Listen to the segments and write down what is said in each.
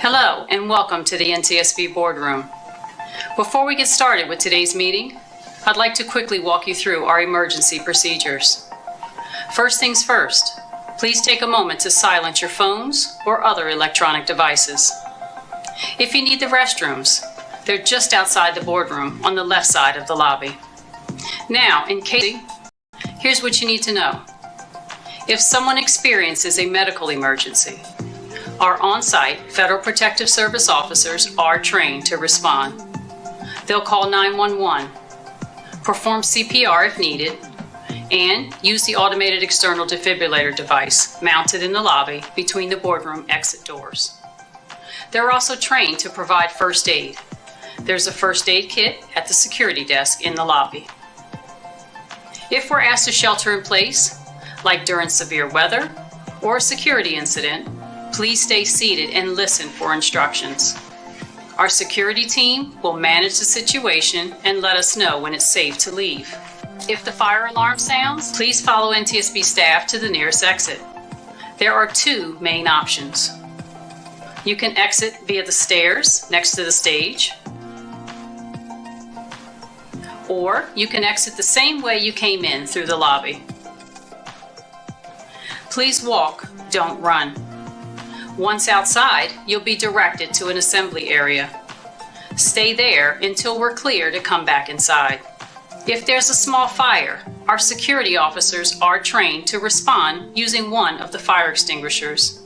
Hello and welcome to the NTSB boardroom. Before we get started with today's meeting, I'd like to quickly walk you through our emergency procedures. First things first, please take a moment to silence your phones or other electronic devices. If you need the restrooms, they're just outside the boardroom on the left side of the lobby. Now, here's what you need to know. If someone experiences a medical emergency, our on-site Federal Protective Service officers are trained to respond. They'll call 911, perform CPR if needed, and use the automated external defibrillator device mounted in the lobby between the boardroom exit doors. They're also trained to provide first aid. There's a first aid kit at the security desk in the lobby. If we're asked to shelter in place, like during severe weather or a security incident, please stay seated and listen for instructions. Our security team will manage the situation and let us know when it's safe to leave. If the fire alarm sounds, please follow NTSB staff to the nearest exit. There are two main options. You can exit via the stairs next to the stage, or you can exit the same way you came in through the lobby. Please walk, don't run. Once outside, you'll be directed to an assembly area. Stay there until we're clear to come back inside. If there's a small fire, our security officers are trained to respond using one of the fire extinguishers.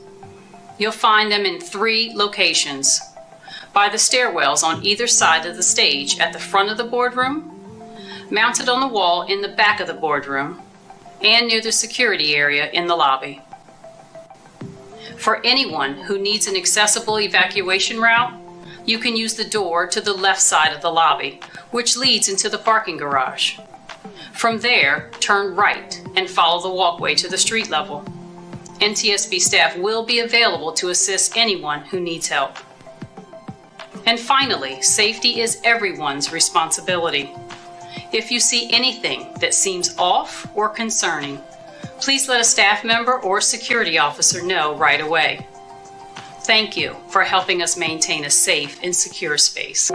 You'll find them in 3 locations: by the stairwells on either side of the stage at the front of the boardroom, mounted on the wall in the back of the boardroom, and near the security area in the lobby. For anyone who needs an accessible evacuation route, you can use the door to the left side of the lobby, which leads into the parking garage. From there, turn right and follow the walkway to the street level. NTSB staff will be available to assist anyone who needs help. And finally, safety is everyone's responsibility. If you see anything that seems off or concerning, please let a staff member or security officer know right away. Thank you for helping us maintain a safe and secure space.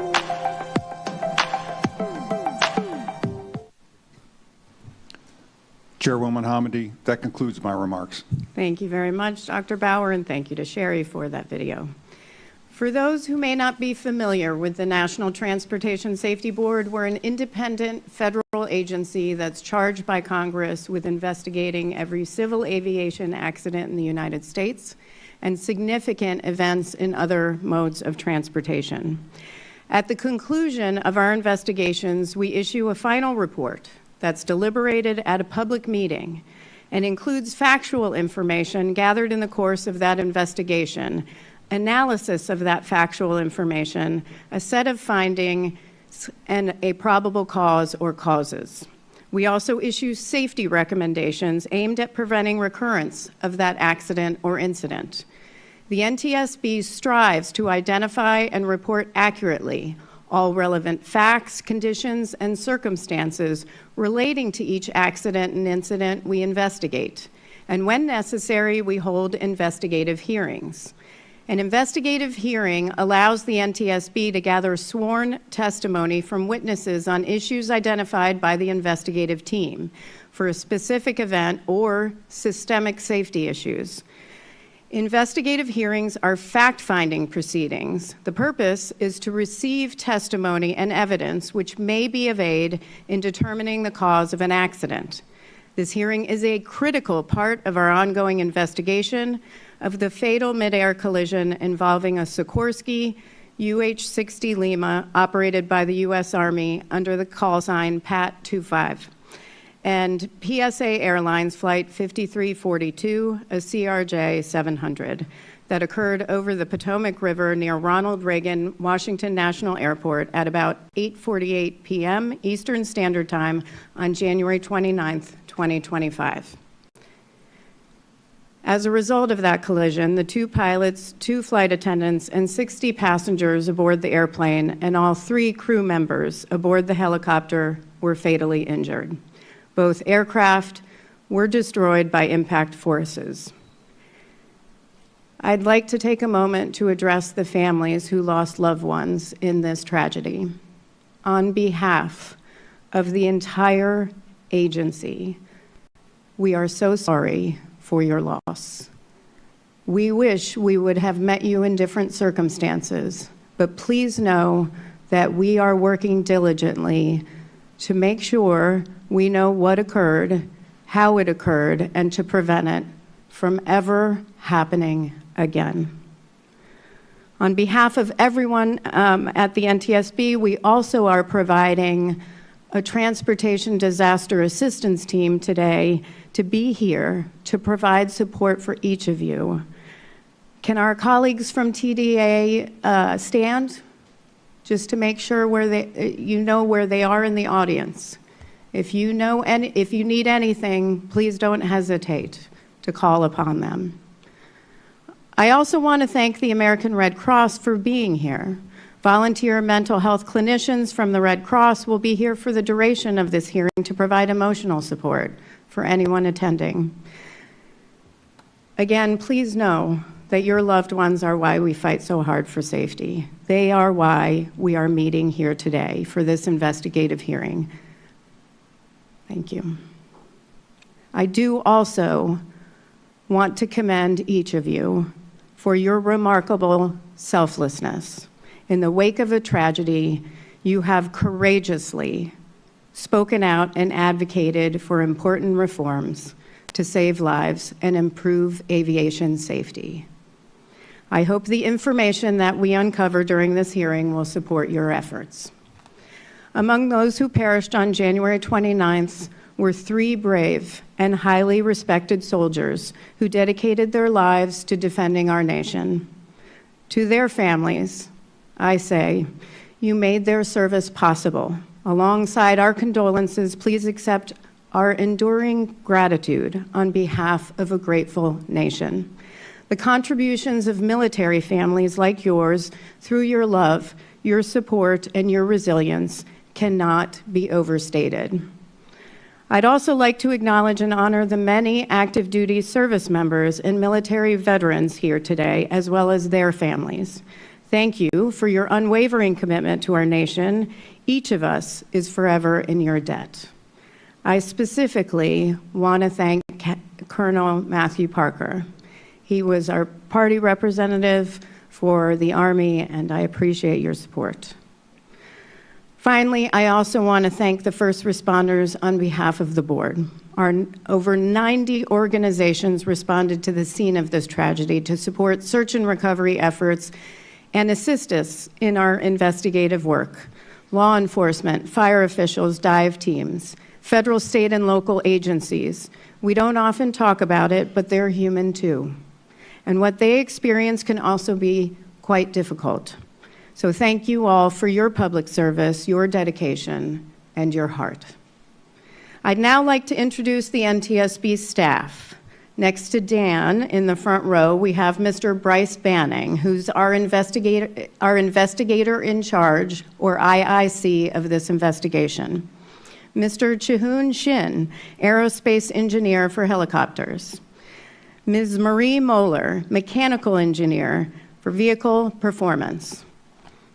Chairwoman Hamady, that concludes my remarks. Thank you very much, Dr. Bauer, and thank you to Sherry for that video. For those who may not be familiar with the National Transportation Safety Board, we're an independent federal agency that's charged by Congress with investigating every civil aviation accident in the United States and significant events in other modes of transportation. At the conclusion of our investigations, we issue a final report that's deliberated at a public meeting and includes factual information gathered in the course of that investigation, analysis of that factual information, a set of findings, and a probable cause or causes. We also issue safety recommendations aimed at preventing recurrence of that accident or incident. The NTSB strives to identify and report accurately all relevant facts, conditions, and circumstances relating to each accident and incident we investigate. And when necessary, we hold investigative hearings. An investigative hearing allows the NTSB to gather sworn testimony from witnesses on issues identified by the investigative team for a specific event or systemic safety issues. Investigative hearings are fact-finding proceedings. The purpose is to receive testimony and evidence which may be of aid in determining the cause of an accident. This hearing is a critical part of our ongoing investigation of the fatal Midair collision involving a Sikorsky UH-60 Lima operated by the U.S. Army under the call sign PAT-25 and PSA Airlines Flight 5342, a CRJ-700, that occurred over the Potomac River near Ronald Reagan Washington National Airport at about 8:48 p.m. Eastern Standard Time on January 29, 2025. As a result of that collision, the 2 pilots, 2 flight attendants, and 60 passengers aboard the airplane and all 3 crew members aboard the helicopter were fatally injured. Both aircraft were destroyed by impact forces. I'd like to take a moment to address the families who lost loved ones in this tragedy. On behalf of the entire agency, we are so sorry for your loss. We wish we would have met you in different circumstances, but please know that we are working diligently to make sure we know what occurred, how it occurred, and to prevent it from ever happening again. On behalf of everyone at the NTSB, we also are providing a transportation disaster assistance team today to be here to provide support for each of you. Can our colleagues from TDA stand? Just to make sure you know where they are in the audience. If you need anything, please don't hesitate to call upon them. I also want to thank the American Red Cross for being here. Volunteer mental health clinicians from the Red Cross will be here for the duration of this hearing to provide emotional support for anyone attending. Again, please know that your loved ones are why we fight so hard for safety. They are why we are meeting here today for this investigative hearing. Thank you. I do also want to commend each of you for your remarkable selflessness. In the wake of a tragedy, you have courageously spoken out and advocated for important reforms to save lives and improve aviation safety. I hope the information that we uncover during this hearing will support your efforts. Among those who perished on January 29th were 3 brave and highly respected soldiers who dedicated their lives to defending our nation. To their families, I say, you made their service possible. Alongside our condolences, please accept our enduring gratitude on behalf of a grateful nation. The contributions of military families like yours, through your love, your support, and your resilience, cannot be overstated. I'd also like to acknowledge and honor the many active duty service members and military veterans here today, as well as their families. Thank you for your unwavering commitment to our nation. Each of us is forever in your debt. I specifically want to thank Colonel Matthew Parker. He was our party representative for the Army, and I appreciate your support. Finally, I also want to thank the first responders on behalf of the board. Over 90 organizations responded to the scene of this tragedy to support search and recovery efforts and assist us in our investigative work. Law enforcement, fire officials, dive teams, federal, state, and local agencies. We don't often talk about it, but they're human too. And what they experience can also be quite difficult. So thank you all for your public service, your dedication, and your heart. I'd now like to introduce the NTSB staff. Next to Dan in the front row, we have Mr. Bryce Banning, who's our investigator in charge, or IIC, of this investigation. Mr. Chihoon Shin, aerospace engineer for helicopters. Ms. Marie Moeller, mechanical engineer for vehicle performance.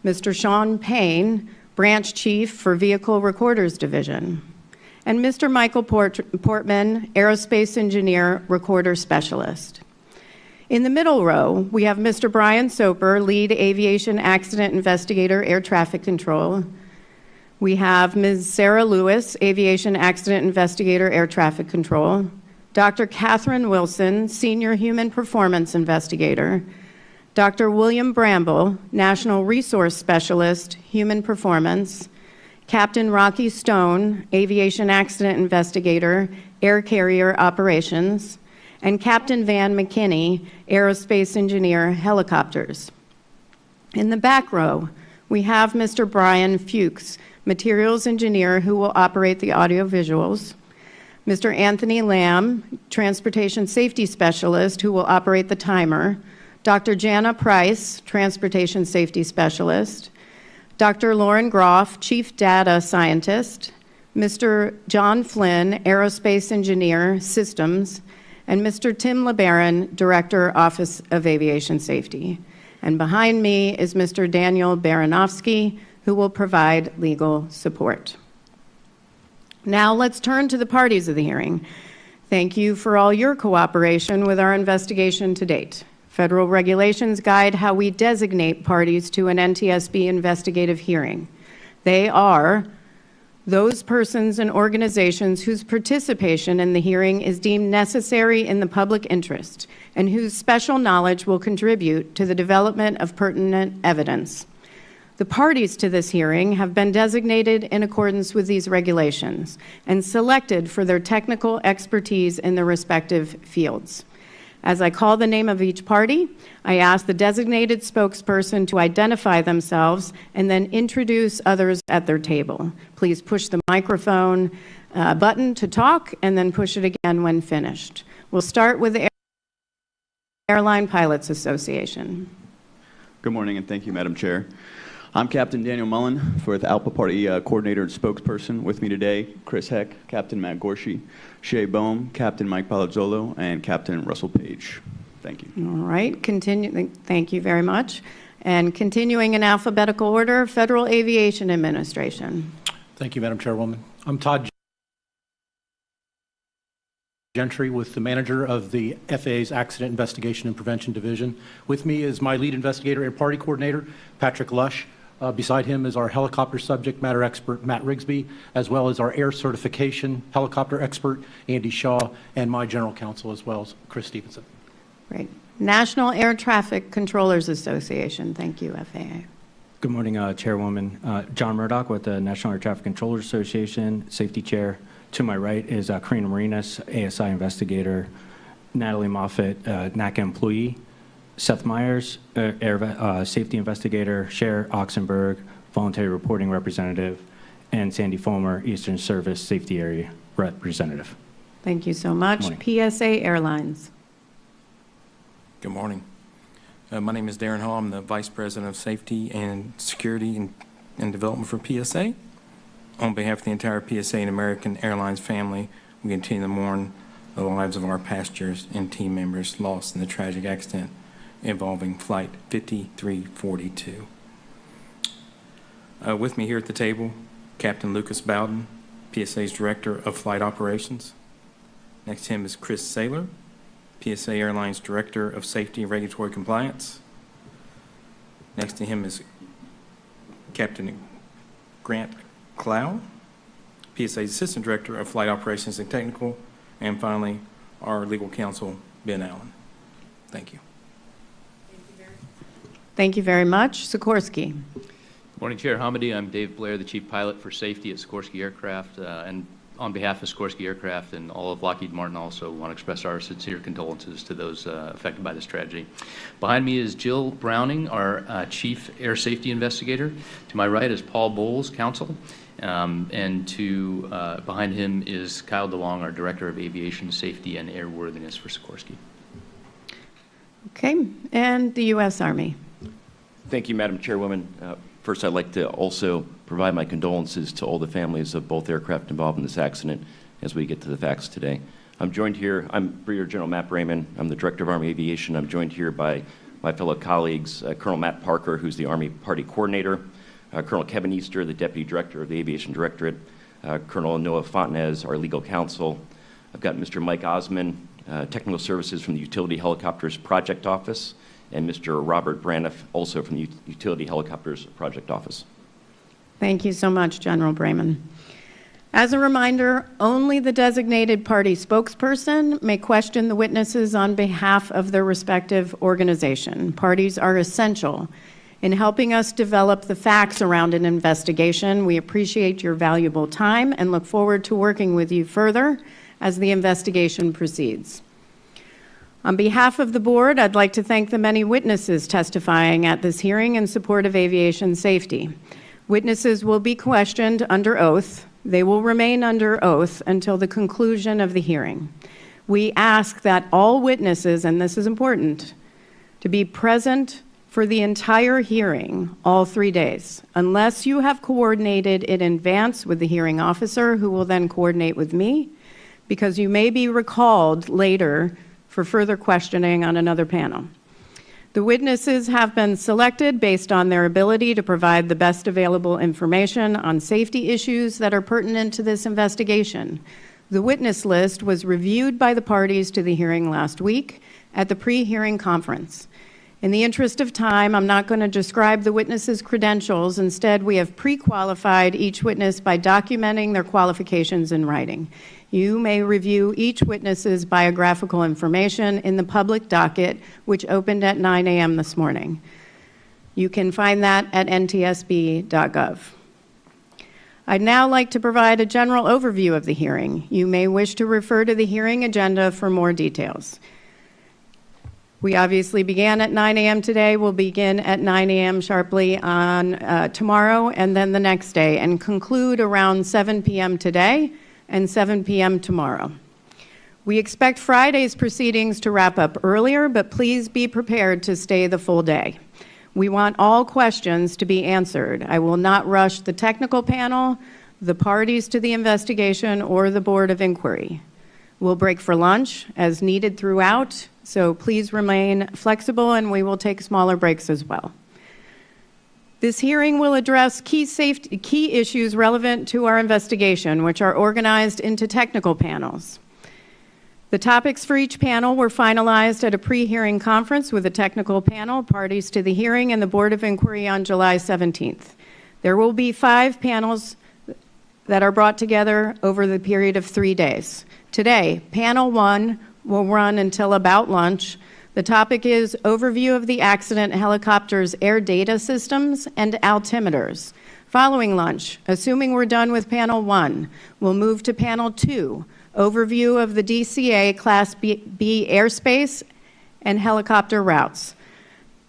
Mr. Sean Payne, branch chief for vehicle recorders division. And Mr. Michael Portman, aerospace engineer, recorder specialist. In the middle row, we have Mr. Brian Soper, lead aviation accident investigator, air traffic control. We have Ms. Sarah Lewis, aviation accident investigator, air traffic control. Dr. Catherine Wilson, senior human performance investigator. Dr. William Bramble, national resource specialist, human performance. Captain Rocky Stone, aviation accident investigator, air carrier operations. And Captain Van McKinney, aerospace engineer, helicopters. In the back row, we have Mr. Brian Fuchs, materials engineer, who will operate the audio visuals. Mr. Anthony Lamb, transportation safety specialist, who will operate the timer. Dr. Jana Price, transportation safety specialist. Dr. Lauren Groff, chief data scientist. Mr. John Flynn, aerospace engineer, systems. and Mr. Tim LeBaron, Director, Office of Aviation Safety. And behind me is Mr. Daniel Baranovsky, who will provide legal support. Now let's turn to the parties of the hearing. Thank you for all your cooperation with our investigation to date. Federal regulations guide how we designate parties to an NTSB investigative hearing. They are those persons and organizations whose participation in the hearing is deemed necessary in the public interest and whose special knowledge will contribute to the development of pertinent evidence. The parties to this hearing have been designated in accordance with these regulations and selected for their technical expertise in their respective fields. As I call the name of each party, I ask the designated spokesperson to identify themselves and then introduce others at their table. Please push the microphone button to talk and then push it again when finished. We'll start with the Airline Pilots Association. Good morning, and thank you, Madam Chair. I'm Captain Daniel Mullen, for the ALPA Party Coordinator and Spokesperson. With me today, Chris Heck, Captain Matt Gorshey, Shay Bohm, Captain Mike Palazzolo, and Captain Russell Page. Thank you. All right, thank you very much. And continuing in alphabetical order, Federal Aviation Administration. Thank you, Madam Chairwoman. I'm Todd Gentry with the manager of the FAA's Accident Investigation and Prevention Division. With me is my lead investigator and party coordinator, Patrick Lush. Beside him is our helicopter subject matter expert, Matt Rigsby, as well as our air certification helicopter expert, Andy Shaw, and my general counsel, as well as Chris Stevenson. Great. National Air Traffic Controllers Association. Thank you, FAA. Good morning, Chairwoman. John Murdoch with the National Air Traffic Controllers Association, Safety Chair. To my right is Karina Marinas, ASI investigator, Natalie Moffett, NACA employee, Seth Myers, Air Safety Investigator, Cher Oxenberg, Voluntary Reporting Representative, and Sandy Fulmer, Eastern Service Safety Area Representative. Thank you so much. PSA Airlines. Good morning. My name is Darren Hall. I'm the Vice President of Safety and Security and Development for PSA. On behalf of the entire PSA and American Airlines family, we continue to mourn the lives of our passengers and team members lost in the tragic accident involving Flight 5342. With me here at the table, Captain Lucas Bowden, PSA's Director of Flight Operations. Next to him is Chris Saylor, PSA Airlines Director of Safety and Regulatory Compliance. Next to him is Captain Grant Clow, PSA's Assistant Director of Flight Operations and Technical. And finally, our legal counsel, Ben Allen. Thank you. Thank you very much. Sikorsky. Good morning, Chair Hamady. I'm Dave Blair, the Chief Pilot for Safety at Sikorsky Aircraft. And on behalf of Sikorsky Aircraft and all of Lockheed Martin, also want to express our sincere condolences to those affected by this tragedy. Behind me is Jill Browning, our Chief Air Safety Investigator. To my right is Paul Bowles, Counsel. And behind him is Kyle DeLong, our Director of Aviation Safety and Airworthiness for Sikorsky. Okay, and the U.S. Army. Thank you, Madam Chairwoman. First, I'd like to also provide my condolences to all the families of both aircraft involved in this accident as we get to the facts today. I'm joined here, I'm Brigadier General Matt Brayman. I'm the Director of Army Aviation. I'm joined here by my fellow colleagues, Colonel Matt Parker, who's the Army Party Coordinator, Colonel Kevin Easter, the Deputy Director of the Aviation Directorate, Colonel Noah Fontenez, our legal counsel. I've got Mr. Mike Osman, Technical Services from the Utility Helicopters Project Office, and Mr. Robert Braniff, also from the Utility Helicopters Project Office. Thank you so much, General Brayman. As a reminder, only the designated party spokesperson may question the witnesses on behalf of their respective organization. Parties are essential in helping us develop the facts around an investigation. We appreciate your valuable time and look forward to working with you further as the investigation proceeds. On behalf of the board, I'd like to thank the many witnesses testifying at this hearing in support of aviation safety. Witnesses will be questioned under oath. They will remain under oath until the conclusion of the hearing. We ask that all witnesses, and this is important, to be present for the entire hearing, all 3 days, unless you have coordinated in advance with the hearing officer, who will then coordinate with me. because you may be recalled later for further questioning on another panel. The witnesses have been selected based on their ability to provide the best available information on safety issues that are pertinent to this investigation. The witness list was reviewed by the parties to the hearing last week at the pre-hearing conference. In the interest of time, I'm not going to describe the witnesses' credentials. Instead, we have pre-qualified each witness by documenting their qualifications in writing. You may review each witness's biographical information in the public docket, which opened at 9 a.m. this morning. You can find that at ntsb.gov. I'd now like to provide a general overview of the hearing. You may wish to refer to the hearing agenda for more details. We obviously began at 9 a.m. today. We'll begin at 9 a.m. sharply on tomorrow and then the next day, and conclude around 7 p.m. today and 7 p.m. tomorrow. We expect Friday's proceedings to wrap up earlier, but please be prepared to stay the full day. We want all questions to be answered. I will not rush the technical panel, the parties to the investigation, or the Board of Inquiry. We'll break for lunch as needed throughout, so please remain flexible and we will take smaller breaks as well. This hearing will address key issues relevant to our investigation, which are organized into technical panels. The topics for each panel were finalized at a pre-hearing conference with the technical panel, parties to the hearing, and the Board of Inquiry on July 17th. There will be 5 panels that are brought together over the period of 3 days. Today, panel 1 will run until about lunch. The topic is overview of the accident helicopter's air data systems and altimeters. Following lunch, assuming we're done with panel 1, we'll move to panel 2, overview of the DCA Class B airspace and helicopter routes.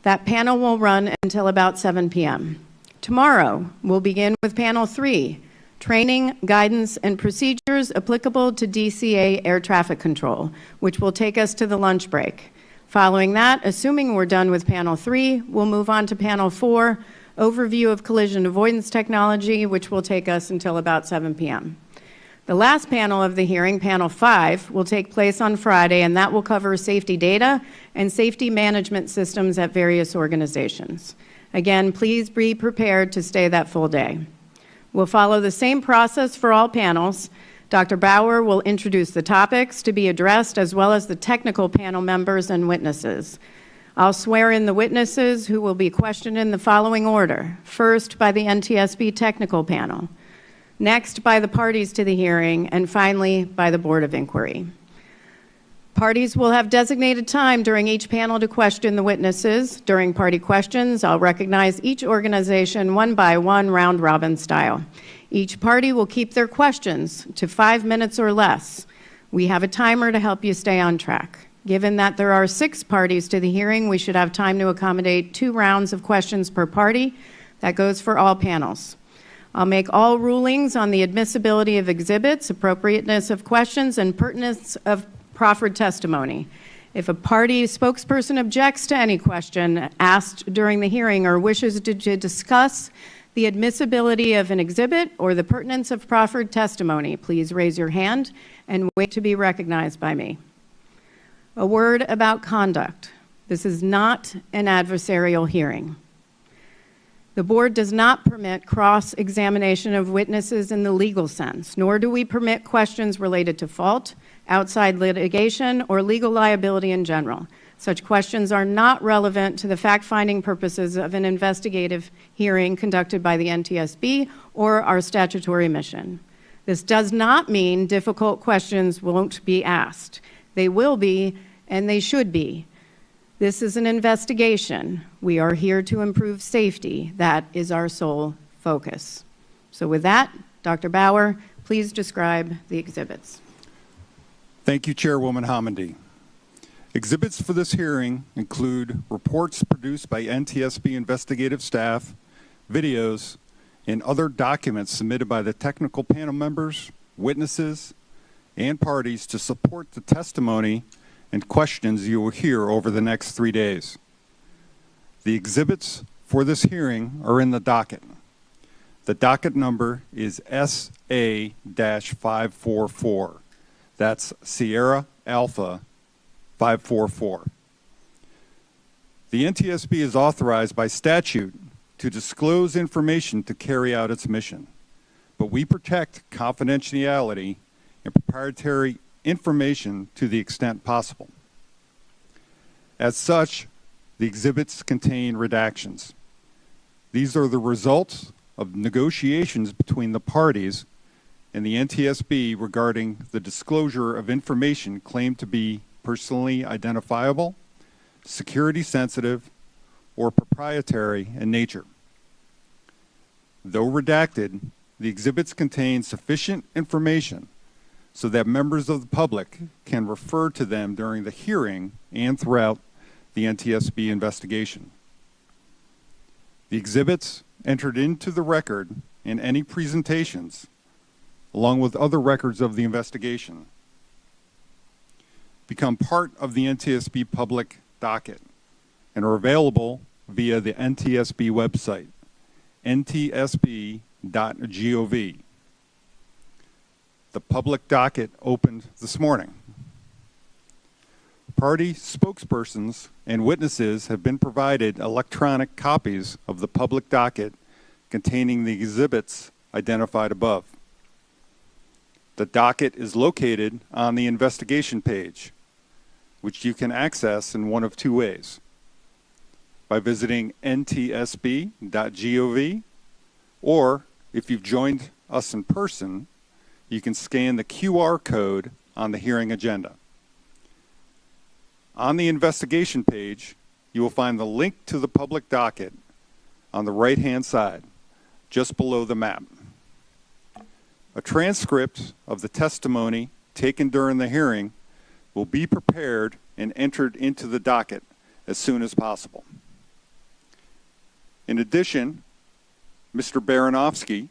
That panel will run until about 7 p.m. Tomorrow, we'll begin with panel 3, training, guidance, and procedures applicable to DCA air traffic control, which will take us to the lunch break. Following that, assuming we're done with panel 3, we'll move on to panel 4, overview of collision avoidance technology, which will take us until about 7 p.m. The last panel of the hearing, panel 5, will take place on Friday, and that will cover safety data and safety management systems at various organizations. Again, please be prepared to stay that full day. We'll follow the same process for all panels. Dr. Bauer will introduce the topics to be addressed, as well as the technical panel members and witnesses. I'll swear in the witnesses, who will be questioned in the following order. First, by the NTSB technical panel. Next, by the parties to the hearing, and finally, by the Board of Inquiry. Parties will have designated time during each panel to question the witnesses. During party questions, I'll recognize each organization one by one, round-robin style. Each party will keep their questions to 5 minutes or less. We have a timer to help you stay on track. Given that there are 6 parties to the hearing, we should have time to accommodate 2 rounds of questions per party. That goes for all panels. I'll make all rulings on the admissibility of exhibits, appropriateness of questions, and pertinence of proffered testimony. If a party spokesperson objects to any question asked during the hearing or wishes to discuss the admissibility of an exhibit or the pertinence of proffered testimony, please raise your hand and wait to be recognized by me. A word about conduct. This is not an adversarial hearing. The board does not permit cross-examination of witnesses in the legal sense, nor do we permit questions related to fault, outside litigation, or legal liability in general. Such questions are not relevant to the fact-finding purposes of an investigative hearing conducted by the NTSB or our statutory mission. This does not mean difficult questions won't be asked. They will be, and they should be. This is an investigation. We are here to improve safety. That is our sole focus. So with that, Dr. Bauer, please describe the exhibits. Thank you, Chairwoman Hamady. Exhibits for this hearing include reports produced by NTSB investigative staff, videos, and other documents submitted by the technical panel members, witnesses, and parties to support the testimony and questions you will hear over the next 3 days. The exhibits for this hearing are in the docket. The docket number is SA-544. That's Sierra Alpha 544. The NTSB is authorized by statute to disclose information to carry out its mission, but we protect confidentiality and proprietary information to the extent possible. As such, the exhibits contain redactions. These are the results of negotiations between the parties and the NTSB regarding the disclosure of information claimed to be personally identifiable, security sensitive, or proprietary in nature. Though redacted, the exhibits contain sufficient information so that members of the public can refer to them during the hearing and throughout the NTSB investigation. The exhibits entered into the record in any presentations, along with other records of the investigation, become part of the NTSB public docket and are available via the NTSB website, ntsb.gov. The public docket opened this morning. Party spokespersons and witnesses have been provided electronic copies of the public docket containing the exhibits identified above. The docket is located on the investigation page, which you can access in one of two ways: by visiting ntsb.gov, or if you've joined us in person, you can scan the QR code on the hearing agenda. On the investigation page, you will find the link to the public docket on the right-hand side, just below the map. A transcript of the testimony taken during the hearing will be prepared and entered into the docket as soon as possible. In addition, Mr. Baranovsky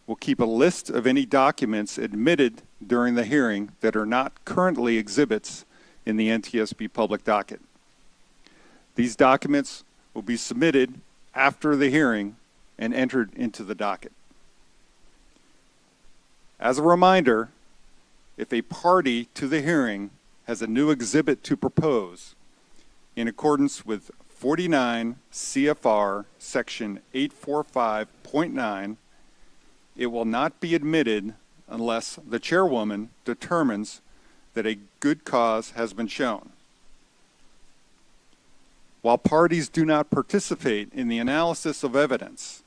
will keep a list of any documents admitted during the hearing that are not currently exhibits in the NTSB public docket. These documents will be submitted after the hearing and entered into the docket. As a reminder, if a party to the hearing has a new exhibit to propose in accordance with 49 CFR section 845.9, it will not be admitted unless the chairwoman determines that a good cause has been shown. While parties do not participate in the analysis of evidence,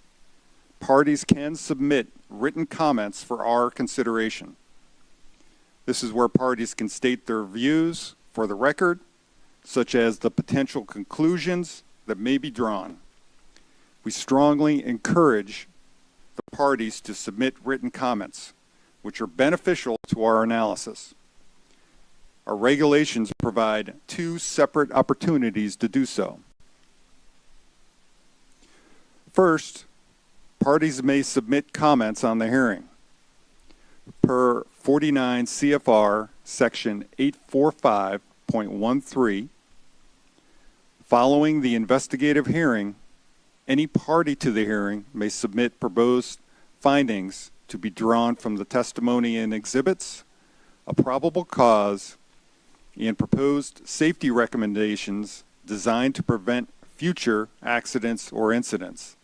parties can submit written comments for our consideration. This is where parties can state their views for the record, such as the potential conclusions that may be drawn. We strongly encourage the parties to submit written comments, which are beneficial to our analysis. Our regulations provide two separate opportunities to do so. First, parties may submit comments on the hearing. Per 49 CFR section 845.13, following the investigative hearing, any party to the hearing may submit proposed findings to be drawn from the testimony and exhibits, a probable cause, and proposed safety recommendations designed to prevent future accidents or incidents.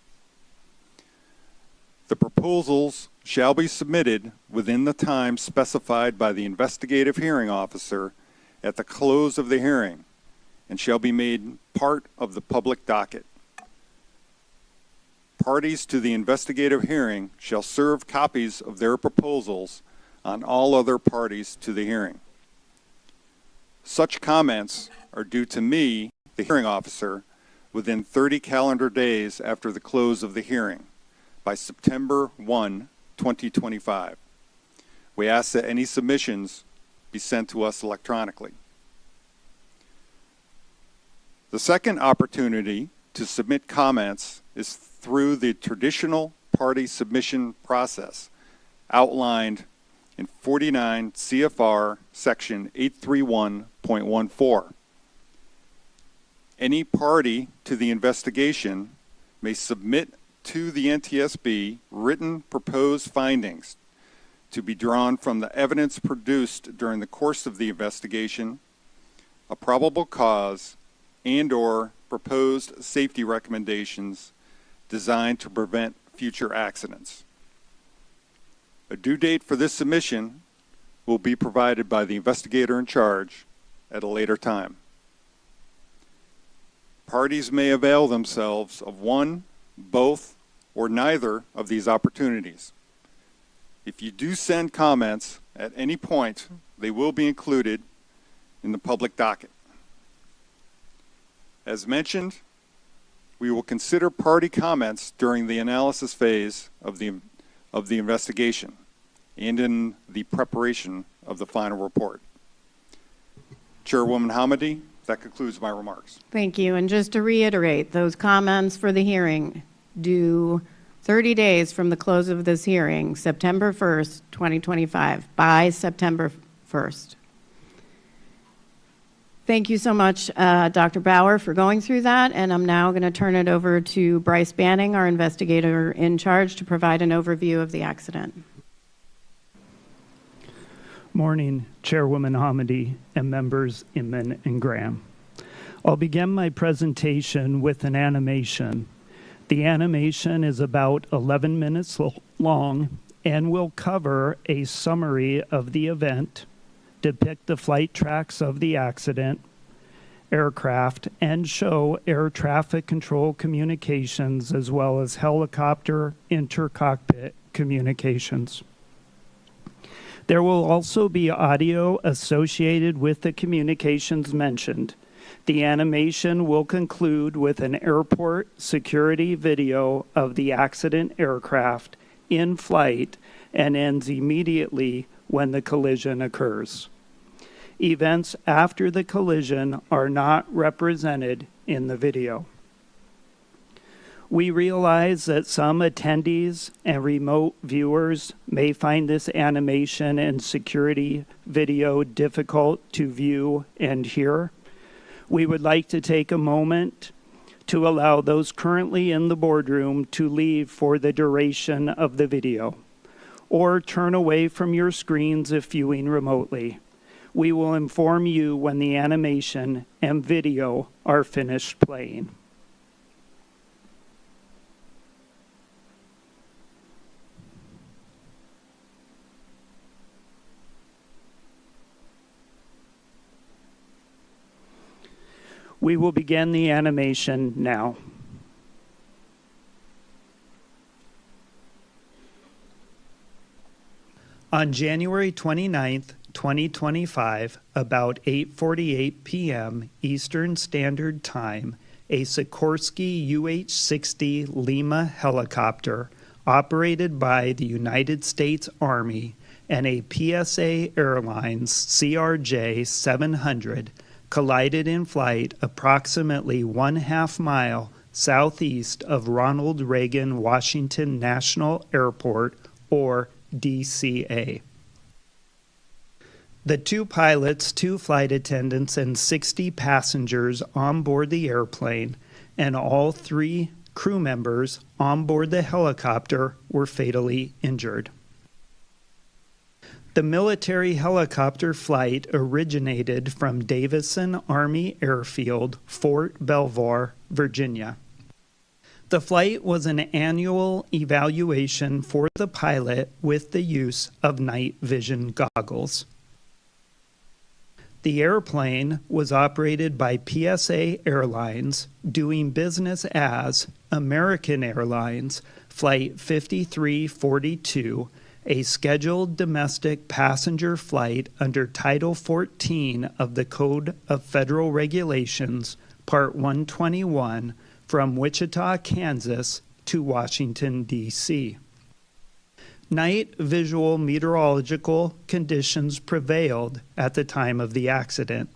The proposals shall be submitted within the time specified by the investigative hearing officer at the close of the hearing and shall be made part of the public docket. Parties to the investigative hearing shall serve copies of their proposals on all other parties to the hearing. Such comments are due to me, the hearing officer, within 30 calendar days after the close of the hearing, by September 1, 2025. We ask that any submissions be sent to us electronically. The second opportunity to submit comments is through the traditional party submission process outlined in 49 CFR section 831.14. Any party to the investigation may submit to the NTSB written proposed findings to be drawn from the evidence produced during the course of the investigation, a probable cause, and/or proposed safety recommendations designed to prevent future accidents. A due date for this submission will be provided by the investigator in charge at a later time. Parties may avail themselves of one, both, or neither of these opportunities. If you do send comments at any point, they will be included in the public docket. As mentioned, we will consider party comments during the analysis phase of the investigation and in the preparation of the final report. Chairwoman Hamady, that concludes my remarks. Thank you. And just to reiterate, those comments for the hearing due 30 days from the close of this hearing, September 1st, 2025, by September 1st. Thank you so much, Dr. Bauer, for going through that. And I'm now going to turn it over to Bryce Banning, our investigator in charge, to provide an overview of the accident. Morning, Chairwoman Hamady and members Inman and Graham. I'll begin my presentation with an animation. The animation is about 11 minutes long and will cover a summary of the event, depict the flight tracks of the accident aircraft, and show air traffic control communications as well as helicopter inter-cockpit communications. There will also be audio associated with the communications mentioned. The animation will conclude with an airport security video of the accident aircraft in flight and ends immediately when the collision occurs. Events after the collision are not represented in the video. We realize that some attendees and remote viewers may find this animation and security video difficult to view and hear. We would like to take a moment to allow those currently in the boardroom to leave for the duration of the video, or turn away from your screens if viewing remotely. We will inform you when the animation and video are finished playing. We will begin the animation now. On January 29th, 2025, about 8:48 p.m. Eastern Standard Time, a Sikorsky UH-60 Lima helicopter operated by the United States Army and a PSA Airlines CRJ-700 collided in flight approximately 1/2 mile southeast of Ronald Reagan Washington National Airport, or DCA. The 2 pilots, 2 flight attendants, and 60 passengers on board the airplane, and all 3 crew members on board the helicopter were fatally injured. The military helicopter flight originated from Davison Army Airfield, Fort Belvoir, Virginia. The flight was an annual evaluation for the pilot with the use of night vision goggles. The airplane was operated by PSA Airlines, doing business as American Airlines Flight 5342, a scheduled domestic passenger flight under Title 14 of the Code of Federal Regulations, Part 121, from Wichita, Kansas to Washington, D.C. Night visual meteorological conditions prevailed at the time of the accident.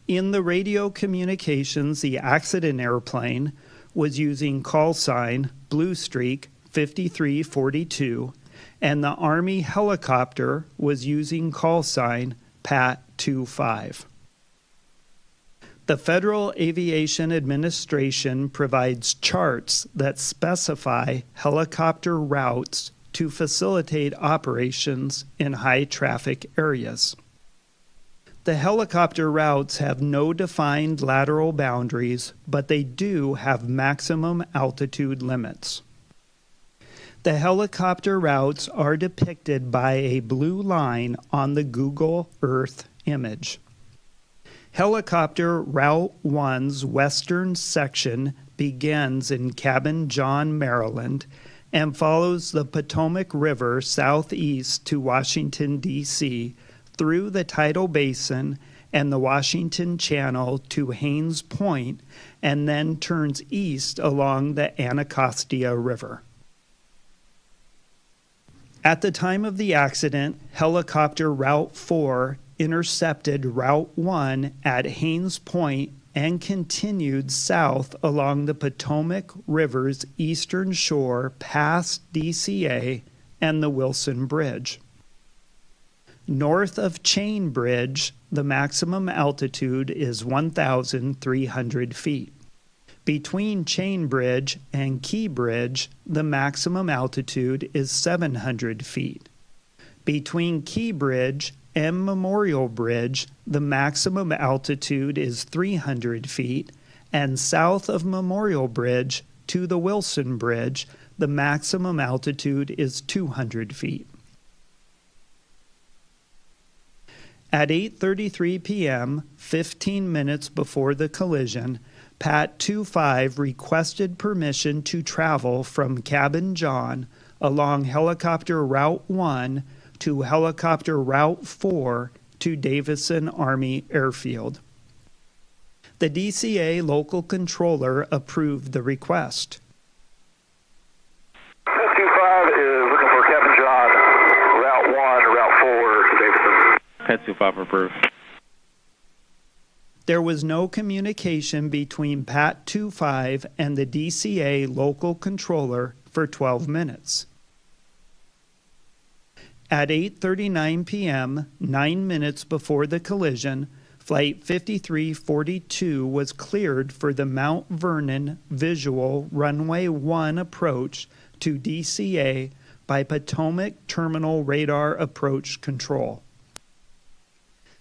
In the radio communications, the accident airplane was using call sign Blue Streak 5342, and the Army helicopter was using call sign Pat 25. The Federal Aviation Administration provides charts that specify helicopter routes to facilitate operations in high-traffic areas. The helicopter routes have no defined lateral boundaries, but they do have maximum altitude limits. The helicopter routes are depicted by a blue line on the Google Earth image. Helicopter Route 1's western section begins in Cabin John, Maryland, and follows the Potomac River southeast to Washington, D.C., through the Tidal Basin and the Washington Channel to Haines Point, and then turns east along the Anacostia River. At the time of the accident, helicopter Route 4 intercepted Route 1 at Haines Point and continued south along the Potomac River's eastern shore past DCA and the Wilson Bridge. North of Chain Bridge, the maximum altitude is 1,300 feet. Between Chain Bridge and Key Bridge, the maximum altitude is 700 feet. Between Key Bridge and Memorial Bridge, the maximum altitude is 300 feet, and south of Memorial Bridge to the Wilson Bridge, the maximum altitude is 200 feet. At 8:33 p.m., 15 minutes before the collision, Pat 25 requested permission to travel from Cabin John along Helicopter Route 1 to Helicopter Route 4 to Davison Army Airfield. The DCA local controller approved the request. Pat 25 is looking for Cabin John, Route 1, Route 4 to Davison. Pat 25 approved. There was no communication between Pat 25 and the DCA local controller for 12 minutes. At 8:39 p.m., 9 minutes before the collision, Flight 5342 was cleared for the Mount Vernon Visual Runway 1 approach to DCA by Potomac Terminal Radar Approach Control.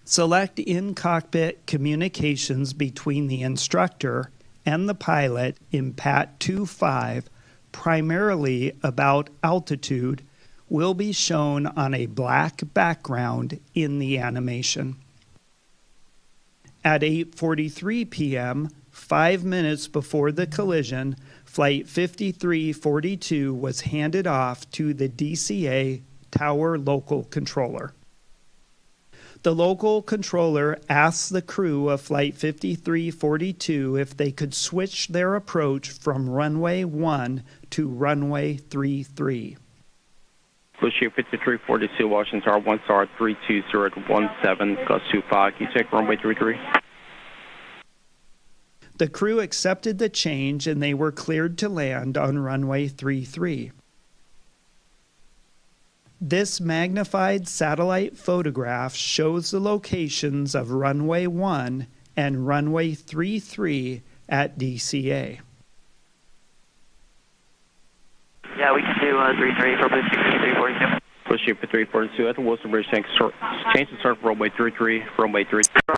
Select in-cockpit communications between the instructor and the pilot in Pat 25, primarily about altitude, will be shown on a black background in the animation. At 8:43 p.m., 5 minutes before the collision, Flight 5342 was handed off to the DCA Tower Local Controller. The local controller asked the crew of Flight 5342 if they could switch their approach from runway 1 to runway 33. Blue Sheep 5342, Washington Tower 1 star 32017, gust 25. Can you take runway 33? The crew accepted the change and they were cleared to land on runway 33. This magnified satellite photograph shows the locations of runway 1 and runway 33 at DCA. Yeah, we can do 33 for Blue Sheep 5342. Blue Sheep 5342 at the Wilson Bridge, change to start for runway 33, runway 33.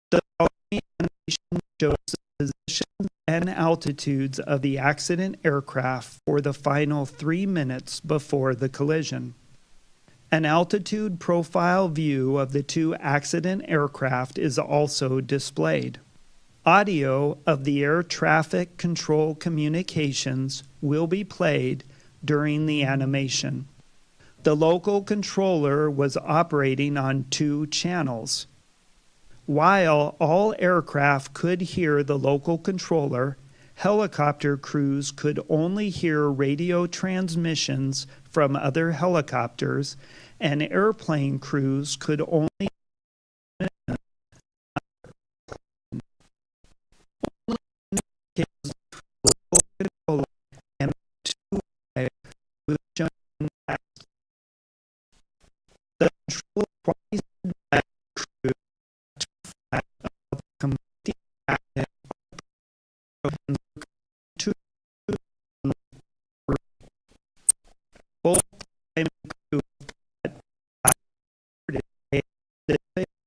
The following animation shows the positions and altitudes of the accident aircraft for the final 3 minutes before the collision. An altitude profile view of the two accident aircraft is also displayed. Audio of the air traffic control communications will be played during the animation. The local controller was operating on 2 channels. While all aircraft could hear the local controller, helicopter crews could only hear radio transmissions from other helicopters, and airplane crews could only and with showing the control requires that crew to fly of complete active to both time crew inside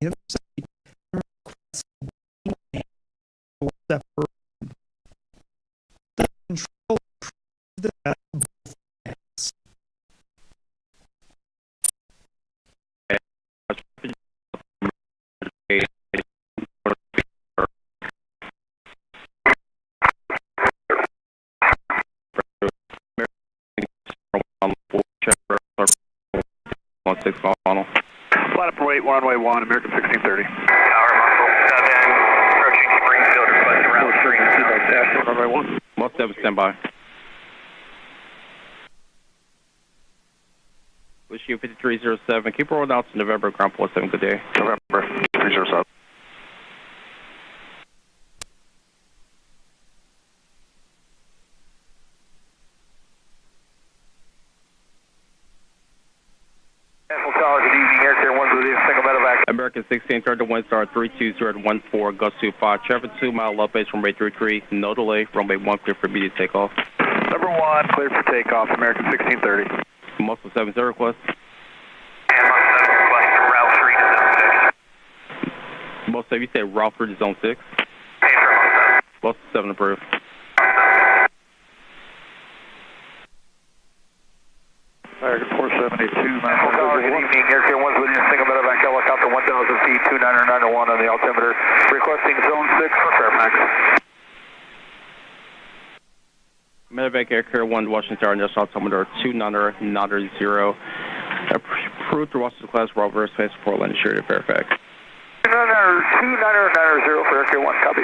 and request separate the control the both ends. Flight up rate, runway 1, American 1630. Tower muscle 7, approaching Springfield, request route 3. Runway 1. Most 7, stand by. Wish you 5307. Keep rolling out to November, ground 47. Good day. November 307. National Tower, good evening. Air Care 1 with you. Single medevac. American 1630, Windstar 32014, gust 25. Traffic 2 mile low base, runway 33. No delay, runway 1 clear for immediate takeoff. Number 1, clear for takeoff. American 1630. Muscle 7, 0 request. And muscle 7, request route 3 to zone 6. Most 7, you say route 3 to zone 6. Pay for muscle 7. Muscle 7 approved. American 472, National Tower, good evening. Air Care 1 with you. Single medevac helicopter 1,000 feet, 29901 on the altimeter. Requesting zone 6 for Fairfax. Medevac Air Care 1, Washington Tower, National Altimeter 29990. Approved to Washington class, Robert Space 4 Land Assured at Fairfax. 29990 for Air Care 1, copy.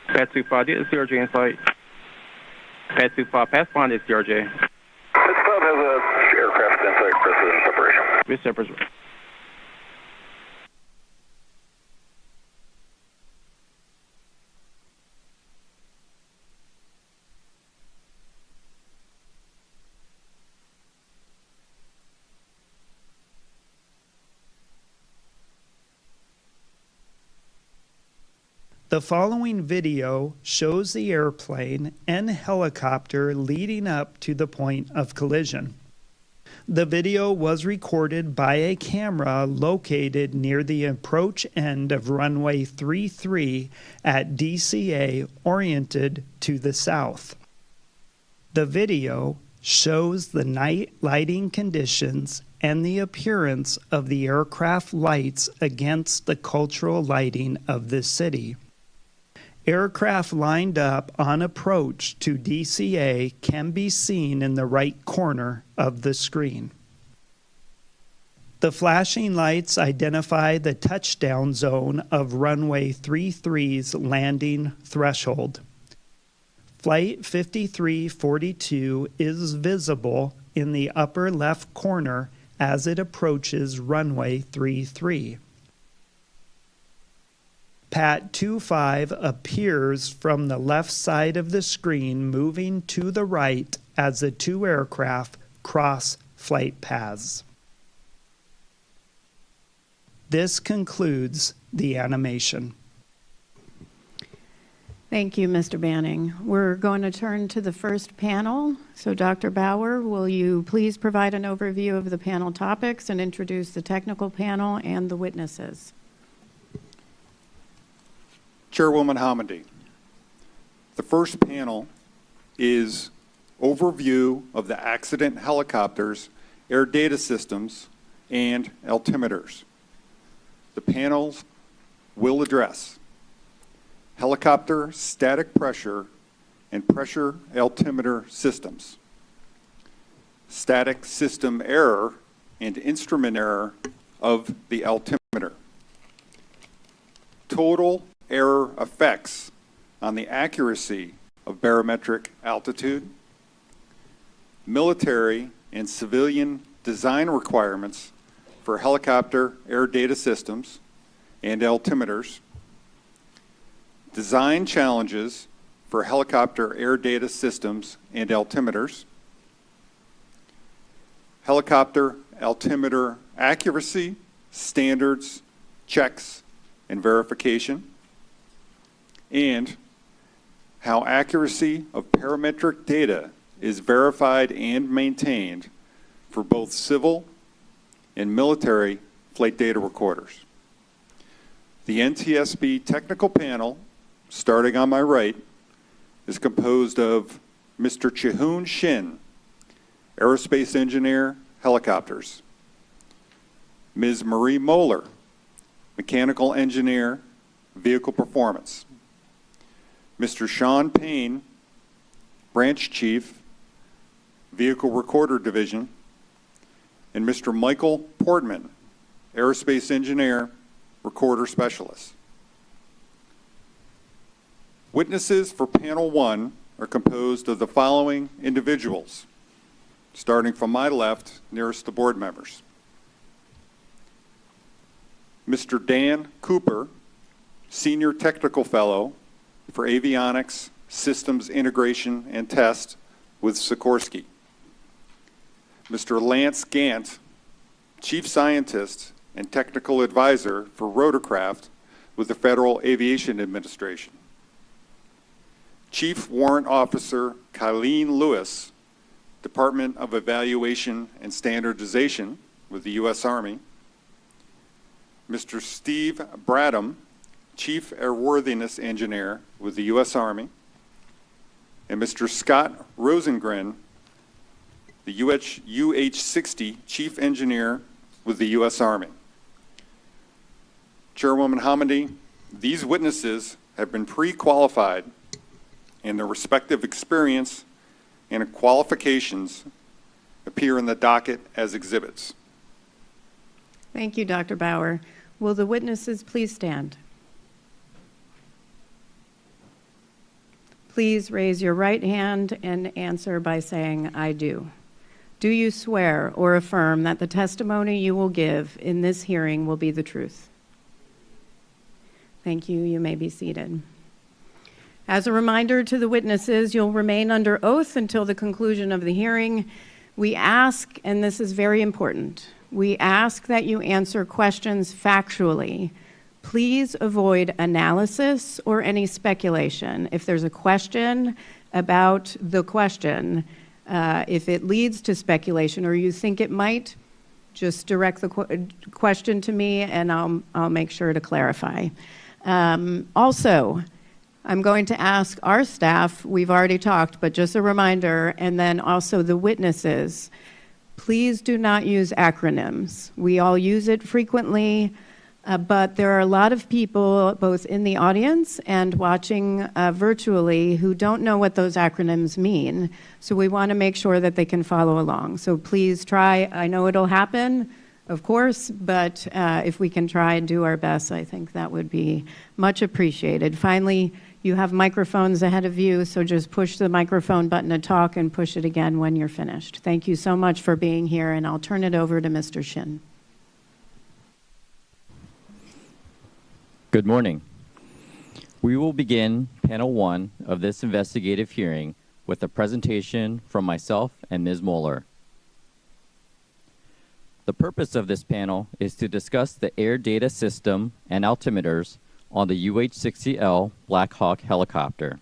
Pad 25, do you have CRJ in sight? Pad 25, pass behind is CRJ. This club has a aircraft in sight, President separation. Be separate. The following video shows the airplane and helicopter leading up to the point of collision. The video was recorded by a camera located near the approach end of runway 33 at DCA oriented to the south. The video shows the night lighting conditions and the appearance of the aircraft lights against the cultural lighting of the city. Aircraft lined up on approach to DCA can be seen in the right corner of the screen. The flashing lights identify the touchdown zone of runway 33's landing threshold. Flight 5342 is visible in the upper left corner as it approaches runway 33. Pat 25 appears from the left side of the screen, moving to the right as the two aircraft cross flight paths. This concludes the animation. Thank you, Mr. Banning. We're going to turn to the first panel. So Dr. Bauer, will you please provide an overview of the panel topics and introduce the technical panel and the witnesses? Chairwoman Hamady, the first panel is overview of the accident helicopters, air data systems, and altimeters. The panels will address helicopter static pressure and pressure altimeter systems, static system error and instrument error of the altimeter, total error effects on the accuracy of barometric altitude, military and civilian design requirements for helicopter air data systems and altimeters, design challenges for helicopter air data systems and altimeters, helicopter altimeter accuracy, standards, checks, and verification, and how accuracy of parametric data is verified and maintained for both civil and military flight data recorders. The NTSB technical panel, starting on my right, is composed of Mr. Chihoon Shin, aerospace engineer, helicopters; Ms. Marie Moeller, mechanical engineer, vehicle performance; Mr. Sean Payne, branch chief, vehicle recorder division; and Mr. Michael Portman, aerospace engineer, recorder specialist. Witnesses for panel 1 are composed of the following individuals, starting from my left, nearest the board members. Mr. Dan Cooper, Senior Technical Fellow for Avionics, Systems Integration and Test with Sikorsky. Mr. Lance Gant, Chief Scientist and Technical Advisor for Rotorcraft with the Federal Aviation Administration. Chief Warrant Officer Kylene Lewis, Department of Evaluation and Standardization with the U.S. Army. Mr. Steve Bradham, Chief Airworthiness Engineer with the U.S. Army. And Mr. Scott Rosengren, the UH-60 Chief Engineer with the U.S. Army. Chairwoman Hamady, these witnesses have been pre-qualified and their respective experience and qualifications appear in the docket as exhibits. Thank you, Dr. Bauer. Will the witnesses please stand? Please raise your right hand and answer by saying, "I do." Do you swear or affirm that the testimony you will give in this hearing will be the truth? Thank you. You may be seated. As a reminder to the witnesses, you'll remain under oath until the conclusion of the hearing. We ask, and this is very important, we ask that you answer questions factually. Please avoid analysis or any speculation. If there's a question about the question, if it leads to speculation or you think it might, just direct the question to me and I'll make sure to clarify. Also, I'm going to ask our staff, we've already talked, but just a reminder, and then also the witnesses, please do not use acronyms. We all use it frequently, but there are a lot of people, both in the audience and watching virtually, who don't know what those acronyms mean. So we want to make sure that they can follow along. So please try. I know it'll happen, of course, but if we can try and do our best, I think that would be much appreciated. Finally, you have microphones ahead of you, so just push the microphone button to talk and push it again when you're finished. Thank you so much for being here, and I'll turn it over to Mr. Shin. Good morning. We will begin panel 1 of this investigative hearing with a presentation from myself and Ms. Moeller. The purpose of this panel is to discuss the air data system and altimeters on the UH-60L Black Hawk helicopter.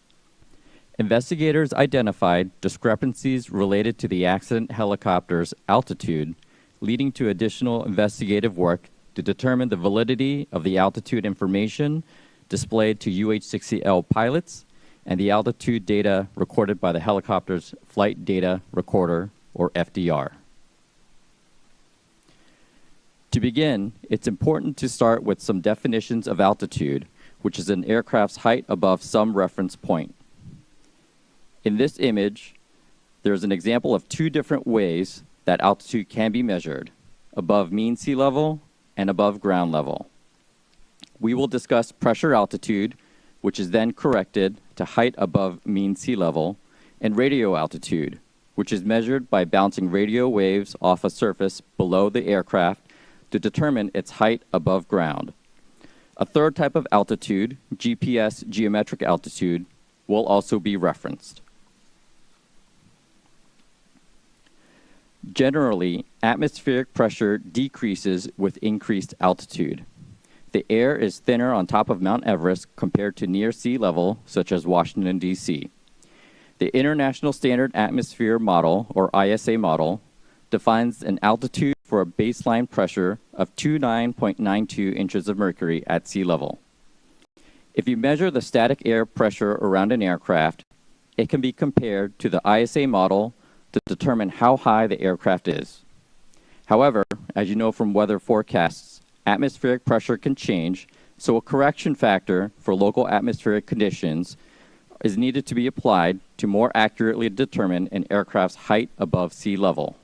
Investigators identified discrepancies related to the accident helicopter's altitude, leading to additional investigative work to determine the validity of the altitude information displayed to UH-60L pilots and the altitude data recorded by the helicopter's Flight Data Recorder, or FDR. To begin, it's important to start with some definitions of altitude, which is an aircraft's height above some reference point. In this image, there's an example of 2 different ways that altitude can be measured: above mean sea level and above ground level. We will discuss pressure altitude, which is then corrected to height above mean sea level, and radio altitude, which is measured by bouncing radio waves off a surface below the aircraft to determine its height above ground. A third type of altitude, GPS geometric altitude, will also be referenced. Generally, atmospheric pressure decreases with increased altitude. The air is thinner on top of Mount Everest compared to near sea level, such as Washington, D.C. The International Standard Atmosphere Model, or ISA model, defines an altitude for a baseline pressure of 29.92 inches of mercury at sea level. If you measure the static air pressure around an aircraft, it can be compared to the ISA model to determine how high the aircraft is. However, as you know from weather forecasts, atmospheric pressure can change, so a correction factor for local atmospheric conditions is needed to be applied to more accurately determine an aircraft's height above sea level.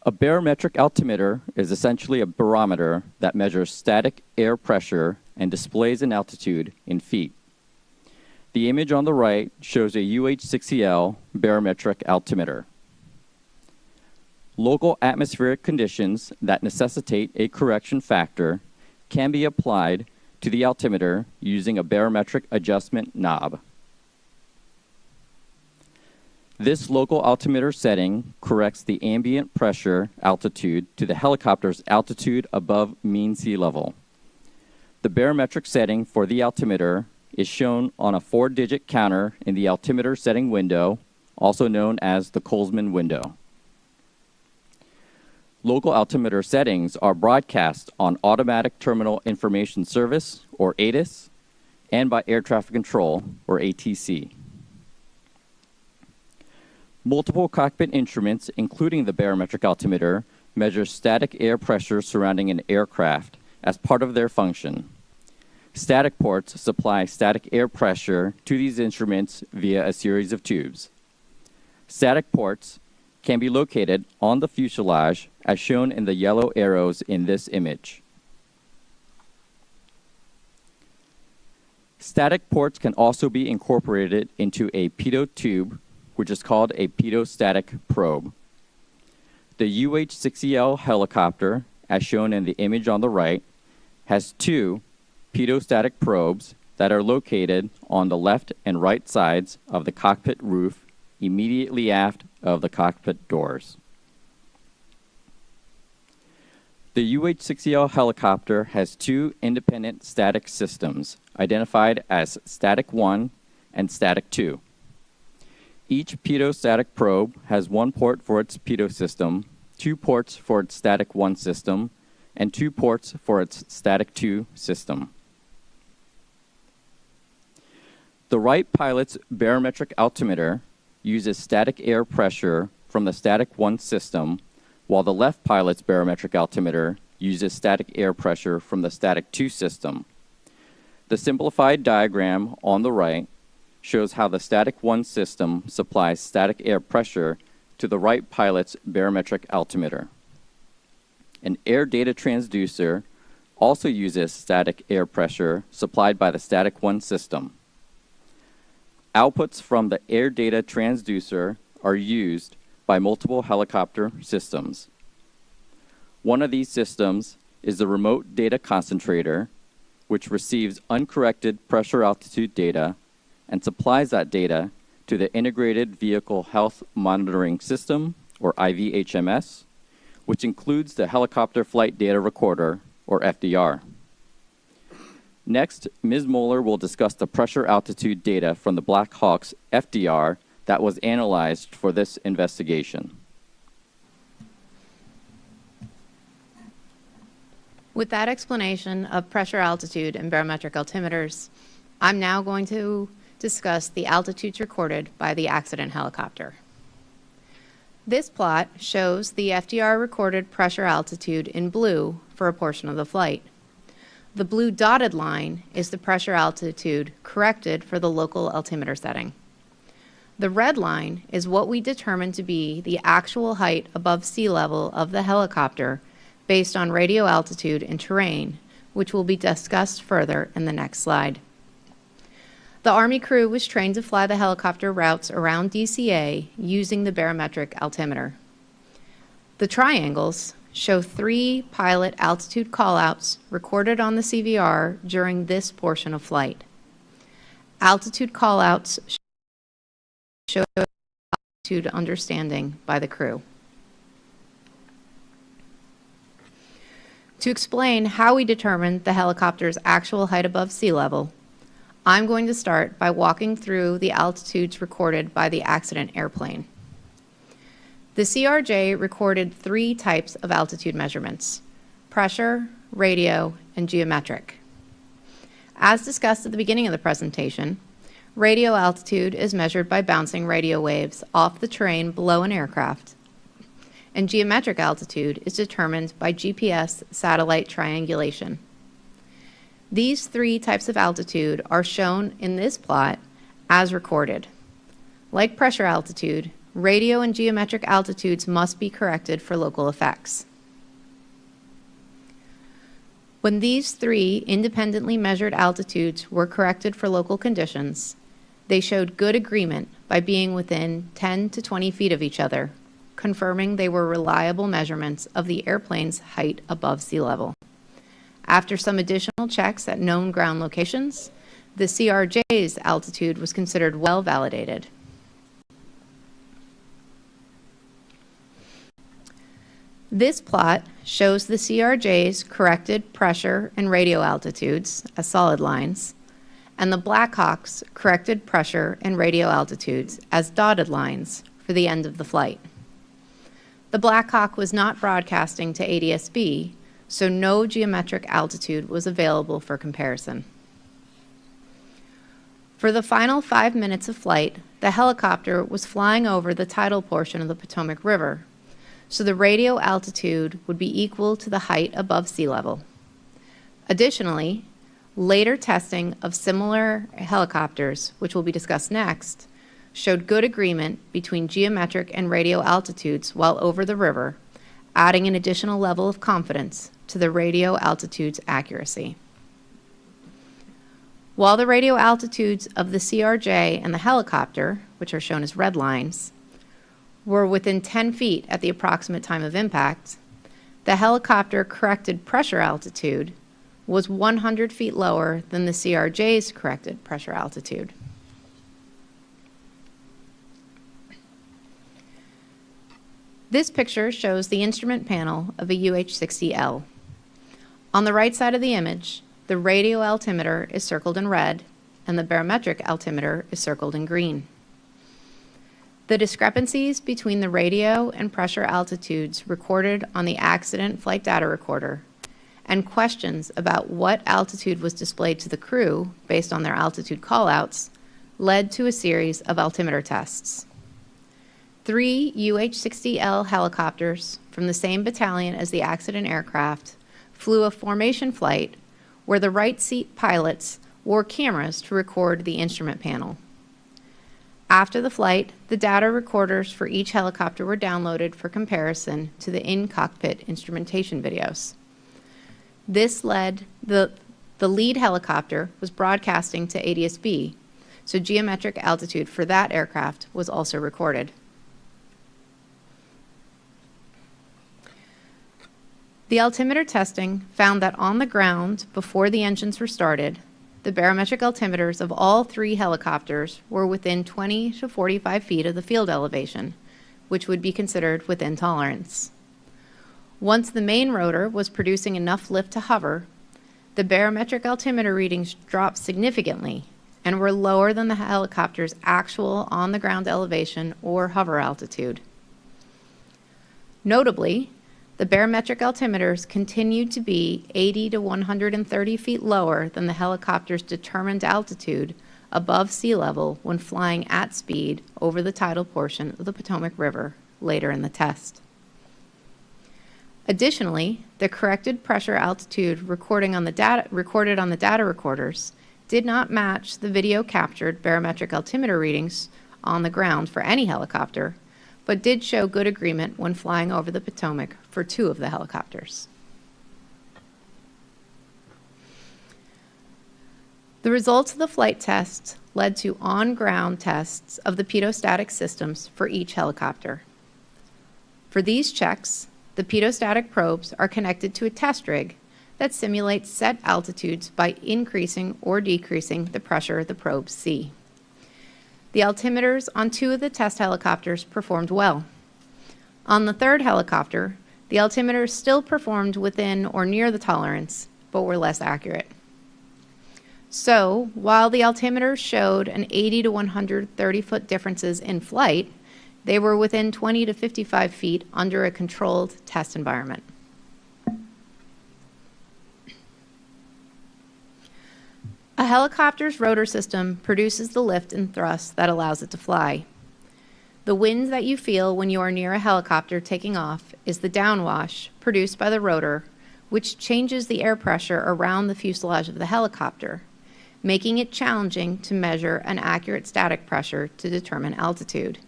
A barometric altimeter is essentially a barometer that measures static air pressure and displays an altitude in feet. The image on the right shows a UH-60L barometric altimeter. Local atmospheric conditions that necessitate a correction factor can be applied to the altimeter using a barometric adjustment knob. This local altimeter setting corrects the ambient pressure altitude to the helicopter's altitude above mean sea level. The barometric setting for the altimeter is shown on a 4-digit counter in the altimeter setting window, also known as the Colesman window. Local altimeter settings are broadcast on Automatic Terminal Information Service, or ATIS, and by Air Traffic Control, or ATC. Multiple cockpit instruments, including the barometric altimeter, measure static air pressure surrounding an aircraft as part of their function. Static ports supply static air pressure to these instruments via a series of tubes. Static ports can be located on the fuselage as shown in the yellow arrows in this image. Static ports can also be incorporated into a pitot tube, which is called a pitot-static probe. The UH-60L helicopter, as shown in the image on the right, has 2 pitot-static probes that are located on the left and right sides of the cockpit roof immediately aft of the cockpit doors. The UH-60L helicopter has 2 independent static systems, identified as Static 1 and Static 2. Each pitot-static probe has 1 port for its pitot system, 2 ports for its Static 1 system, and 2 ports for its Static 2 system. The right pilot's barometric altimeter uses static air pressure from the Static 1 system, while the left pilot's barometric altimeter uses static air pressure from the Static 2 system. The simplified diagram on the right shows how the Static 1 system supplies static air pressure to the right pilot's barometric altimeter. An air data transducer also uses static air pressure supplied by the Static 1 system. Outputs from the air data transducer are used by multiple helicopter systems. One of these systems is the remote data concentrator, which receives uncorrected pressure altitude data and supplies that data to the Integrated Vehicle Health Monitoring System, or IVHMS, which includes the Helicopter Flight Data Recorder, or FDR. Next, Ms. Moeller will discuss the pressure altitude data from the Black Hawk's FDR that was analyzed for this investigation. With that explanation of pressure altitude and barometric altimeters, I'm now going to discuss the altitudes recorded by the accident helicopter. This plot shows the FDR recorded pressure altitude in blue for a portion of the flight. The blue dotted line is the pressure altitude corrected for the local altimeter setting. The red line is what we determined to be the actual height above sea level of the helicopter based on radio altitude and terrain, which will be discussed further in the next slide. The Army crew was trained to fly the helicopter routes around DCA using the barometric altimeter. The triangles show 3 pilot altitude callouts recorded on the CVR during this portion of flight. Altitude callouts show altitude understanding by the crew. To explain how we determined the helicopter's actual height above sea level, I'm going to start by walking through the altitudes recorded by the accident airplane. The CRJ recorded 3 types of altitude measurements: pressure, radio, and geometric. As discussed at the beginning of the presentation, radio altitude is measured by bouncing radio waves off the terrain below an aircraft, and geometric altitude is determined by GPS satellite triangulation. These 3 types of altitude are shown in this plot as recorded. Like pressure altitude, radio and geometric altitudes must be corrected for local effects. When these 3 independently measured altitudes were corrected for local conditions, they showed good agreement by being within 10 to 20 feet of each other, confirming they were reliable measurements of the airplane's height above sea level. After some additional checks at known ground locations, the CRJ's altitude was considered well validated. This plot shows the CRJ's corrected pressure and radio altitudes as solid lines, and the Blackhawk's corrected pressure and radio altitudes as dotted lines for the end of the flight. The Blackhawk was not broadcasting to ADSB, so no geometric altitude was available for comparison. For the final 5 minutes of flight, the helicopter was flying over the tidal portion of the Potomac River, so the radio altitude would be equal to the height above sea level. Additionally, later testing of similar helicopters, which will be discussed next, showed good agreement between geometric and radio altitudes while over the river, adding an additional level of confidence to the radio altitude's accuracy. While the radio altitudes of the CRJ and the helicopter, which are shown as red lines, were within 10 feet at the approximate time of impact, the helicopter corrected pressure altitude was 100 feet lower than the CRJ's corrected pressure altitude. This picture shows the instrument panel of a UH-60L. On the right side of the image, the radio altimeter is circled in red, and the barometric altimeter is circled in green. The discrepancies between the radio and pressure altitudes recorded on the accident flight data recorder and questions about what altitude was displayed to the crew based on their altitude callouts led to a series of altimeter tests. 3 UH-60L helicopters from the same battalion as the accident aircraft flew a formation flight where the right seat pilots wore cameras to record the instrument panel. After the flight, the data recorders for each helicopter were downloaded for comparison to the in-cockpit instrumentation videos. This led the lead helicopter was broadcasting to ADSB, so geometric altitude for that aircraft was also recorded. The altimeter testing found that on the ground, before the engines were started, the barometric altimeters of all 3 helicopters were within 20 to 45 feet of the field elevation, which would be considered within tolerance. Once the main rotor was producing enough lift to hover, the barometric altimeter readings dropped significantly and were lower than the helicopter's actual on-the-ground elevation or hover altitude. Notably, the barometric altimeters continued to be 80 to 130 feet lower than the helicopter's determined altitude above sea level when flying at speed over the tidal portion of the Potomac River later in the test. Additionally, the corrected pressure altitude recorded on the data recorders did not match the video captured barometric altimeter readings on the ground for any helicopter, but did show good agreement when flying over the Potomac for 2 of the helicopters. The results of the flight test led to on-ground tests of the pitot-static systems for each helicopter. For these checks, the pitot-static probes are connected to a test rig that simulates set altitudes by increasing or decreasing the pressure the probes see. The altimeters on 2 of the test helicopters performed well. On the 3rd helicopter, the altimeters still performed within or near the tolerance, but were less accurate. So, while the altimeters showed an 80 to 130 foot differences in flight, they were within 20 to 55 feet under a controlled test environment. A helicopter's rotor system produces the lift and thrust that allows it to fly. The winds that you feel when you are near a helicopter taking off is the downwash produced by the rotor, which changes the air pressure around the fuselage of the helicopter, making it challenging to measure an accurate static pressure to determine altitude.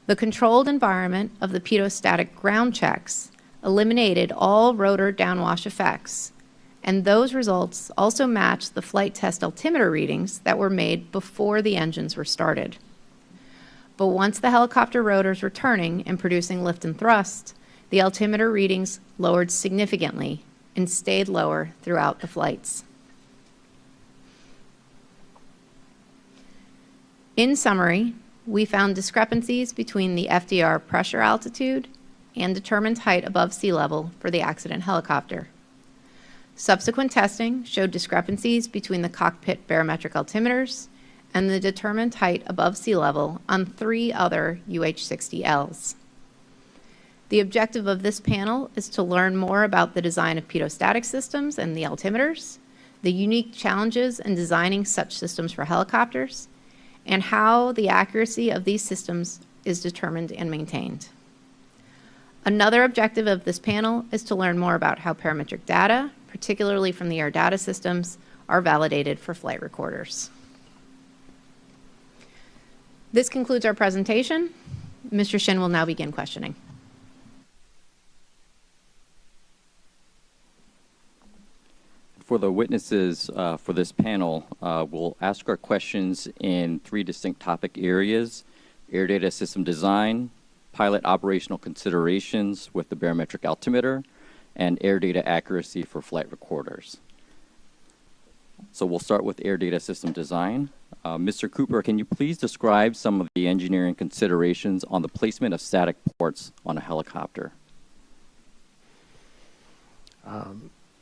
The controlled environment of the pitot-static ground checks eliminated all rotor downwash effects, and those results also match the flight test altimeter readings that were made before the engines were started. But once the helicopter rotors were turning and producing lift and thrust, the altimeter readings lowered significantly and stayed lower throughout the flights. In summary, we found discrepancies between the FDR pressure altitude and determined height above sea level for the accident helicopter. Subsequent testing showed discrepancies between the cockpit barometric altimeters and the determined height above sea level on 3 other UH-60Ls. The objective of this panel is to learn more about the design of pitot-static systems and the altimeters, the unique challenges in designing such systems for helicopters, and how the accuracy of these systems is determined and maintained. Another objective of this panel is to learn more about how parametric data, particularly from the air data systems, are validated for flight recorders. This concludes our presentation. Mr. Shin will now begin questioning. For the witnesses for this panel, we'll ask our questions in 3 distinct topic areas: air data system design, pilot operational considerations with the barometric altimeter, and air data accuracy for flight recorders. So we'll start with air data system design. Mr. Cooper, can you please describe some of the engineering considerations on the placement of static ports on a helicopter?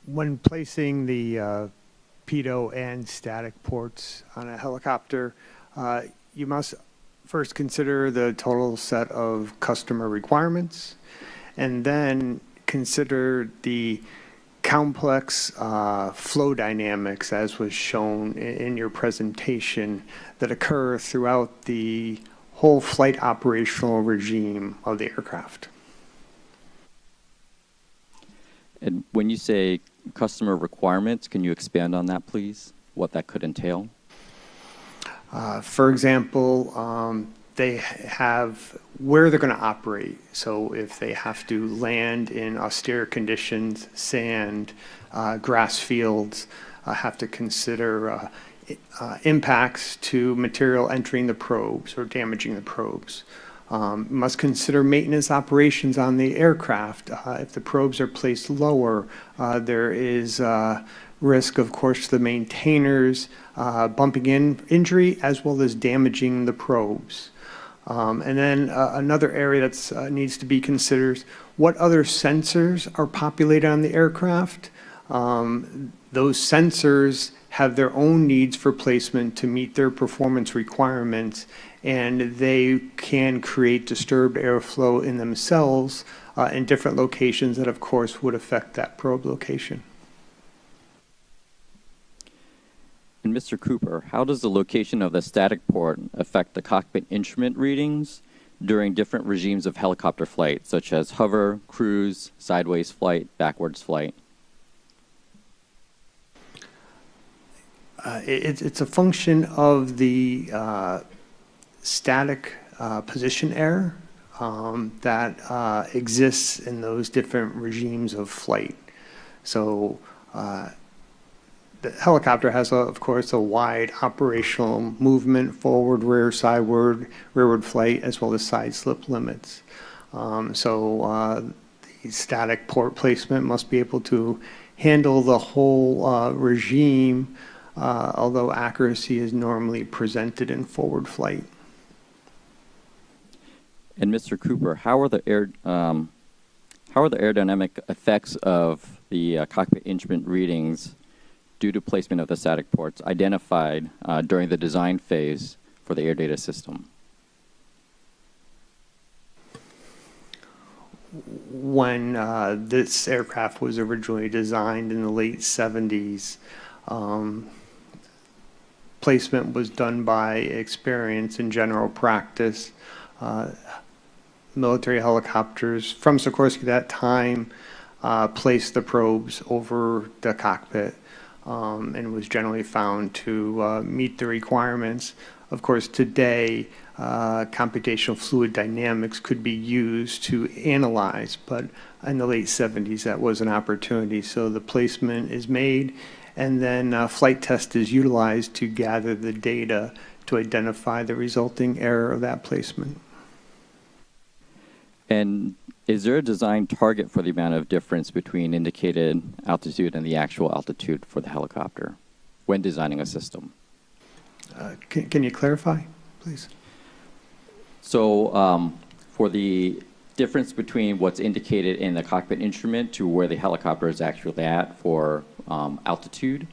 When placing the pitot and static ports on a helicopter, you must first consider the total set of customer requirements, and then consider the complex flow dynamics, as was shown in your presentation, that occur throughout the whole flight operational regime of the aircraft. And when you say customer requirements, can you expand on that, please? What that could entail? For example, they have where they're going to operate. So if they have to land in austere conditions, sand, grass fields, have to consider impacts to material entering the probes or damaging the probes. Must consider maintenance operations on the aircraft. If the probes are placed lower, there is risk, of course, to the maintainers bumping in injury as well as damaging the probes. And then another area that needs to be considered: what other sensors are populated on the aircraft? Those sensors have their own needs for placement to meet their performance requirements, and they can create disturbed airflow in themselves in different locations that, of course, would affect that probe location. And Mr. Cooper, how does the location of the static port affect the cockpit instrument readings during different regimes of helicopter flight, such as hover, cruise, sideways flight, backwards flight? It's a function of the static position error that exists in those different regimes of flight. So the helicopter has, of course, a wide operational movement, forward, rear, sideward, rearward flight, as well as side slip limits. The static port placement must be able to handle the whole regime, although accuracy is normally presented in forward flight. And Mr. Cooper, how are the aerodynamic effects of the cockpit instrument readings due to placement of the static ports identified during the design phase for the air data system? When this aircraft was originally designed in the late 70s, placement was done by experience and general practice. Military helicopters from Sikorsky at that time placed the probes over the cockpit and was generally found to meet the requirements. Of course, today, computational fluid dynamics could be used to analyze, but in the late 70s, that was an opportunity. So the placement is made, and then flight test is utilized to gather the data to identify the resulting error of that placement. And is there a design target for the amount of difference between indicated altitude and the actual altitude for the helicopter when designing a system? Can you clarify, please? So for the difference between what's indicated in the cockpit instrument to where the helicopter is actually at for altitude,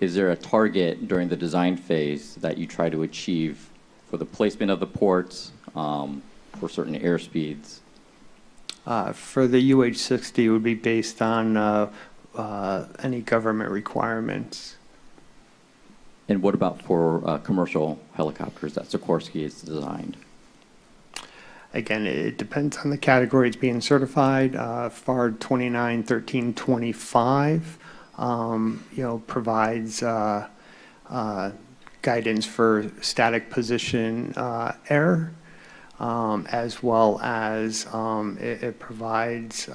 is there a target during the design phase that you try to achieve for the placement of the ports for certain airspeeds? For the UH-60, it would be based on any government requirements. And what about for commercial helicopters that Sikorsky has designed? Again, it depends on the category it's being certified. FAR 291325, provides guidance for static position error, as well as it provides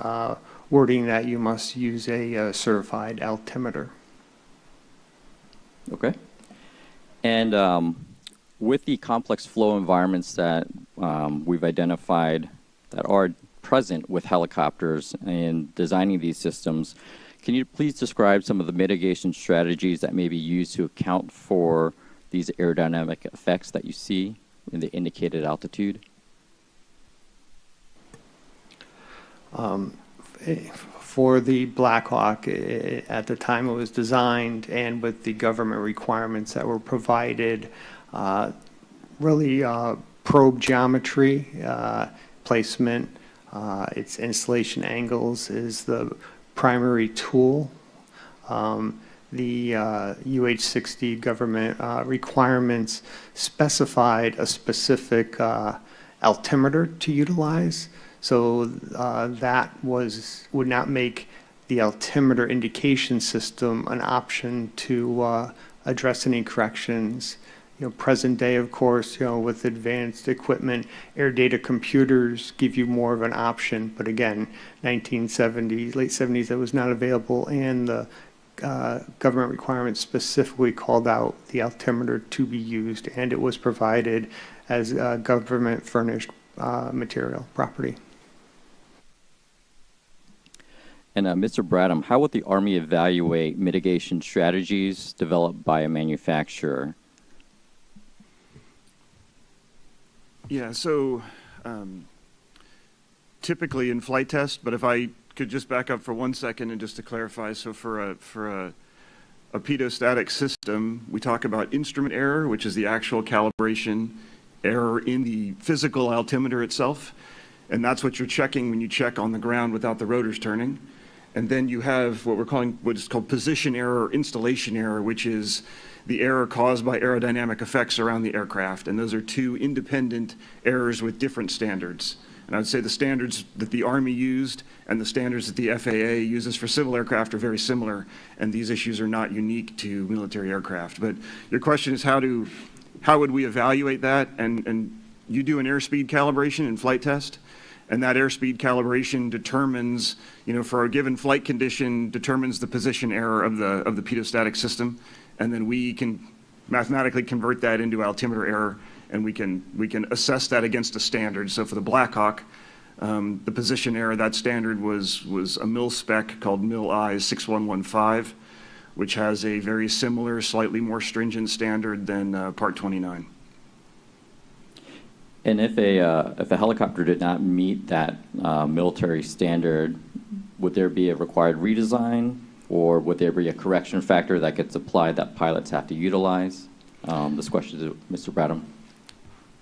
wording that you must use a certified altimeter. Okay. And with the complex flow environments that we've identified that are present with helicopters in designing these systems, can you please describe some of the mitigation strategies that may be used to account for these aerodynamic effects that you see in the indicated altitude? For the Black Hawk, at the time it was designed and with the government requirements that were provided, really probe geometry, placement, its installation angles is the primary tool. The UH-60 government requirements specified a specific altimeter to utilize. So that would not make the altimeter indication system an option to address any corrections. Present day, of course, with advanced equipment, air data computers give you more of an option. But again, 1970s, late 70s, that was not available, and the government requirements specifically called out the altimeter to be used, and it was provided as government furnished material property. And Mr. Bradham, how would the Army evaluate mitigation strategies developed by a manufacturer? Yeah, so typically in flight test, but if I could just back up for 1 second and just to clarify, so for a pedostatic system, we talk about instrument error, which is the actual calibration error in the physical altimeter itself, and that's what you're checking when you check on the ground without the rotors turning. And then you have what is called position error or installation error, which is the error caused by aerodynamic effects around the aircraft. And those are two independent errors with different standards. And I would say the standards that the Army used and the standards that the FAA uses for civil aircraft are very similar, and these issues are not unique to military aircraft. But your question is how would we evaluate that? And you do an airspeed calibration in flight test, And that airspeed calibration determines, for a given flight condition, determines the position error of the pitot-static system. And then we can mathematically convert that into altimeter error, and we can assess that against a standard. So for the Black Hawk, the position error, that standard was a mil spec called MIL-I 6115, which has a very similar, slightly more stringent standard than Part 29. And if a helicopter did not meet that military standard, would there be a required redesign, or would there be a correction factor that gets applied that pilots have to utilize? This question is to Mr. Bradham.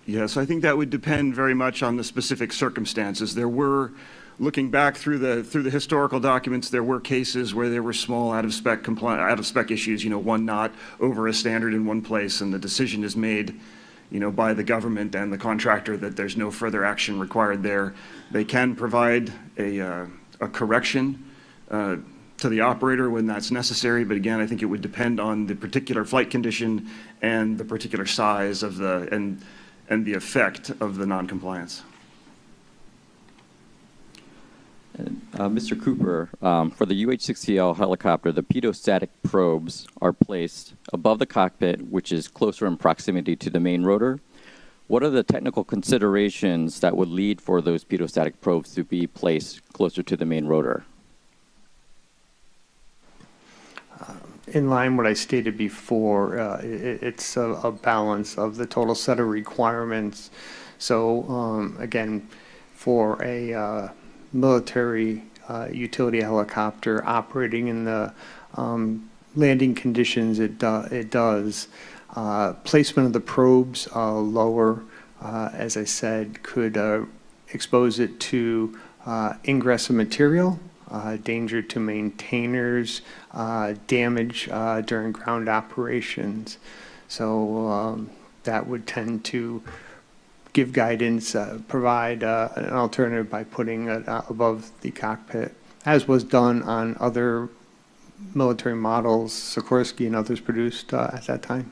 Yes, I think that would depend very much on the specific circumstances. There were, looking back through the historical documents, there were cases where there were small out of spec issues. One knot over a standard in one place, and the decision is made, by the government and the contractor that there's no further action required there. They can provide a correction to the operator when that's necessary, but again, I think it would depend on the particular flight condition and the particular size of and the effect of the noncompliance. Mr. Cooper, for the UH-60L helicopter, the pitot-static probes are placed above the cockpit, which is closer in proximity to the main rotor. What are the technical considerations that would lead for those pitot-static probes to be placed closer to the main rotor? In line what I stated before, it's a balance of the total set of requirements. So again, for a military utility helicopter operating in the landing conditions it does, placement of the probes lower, as I said, could expose it to ingress of material, danger to maintainers, damage during ground operations. So that would tend to give guidance, provide an alternative by putting it above the cockpit, as was done on other military models, Sikorsky and others produced at that time.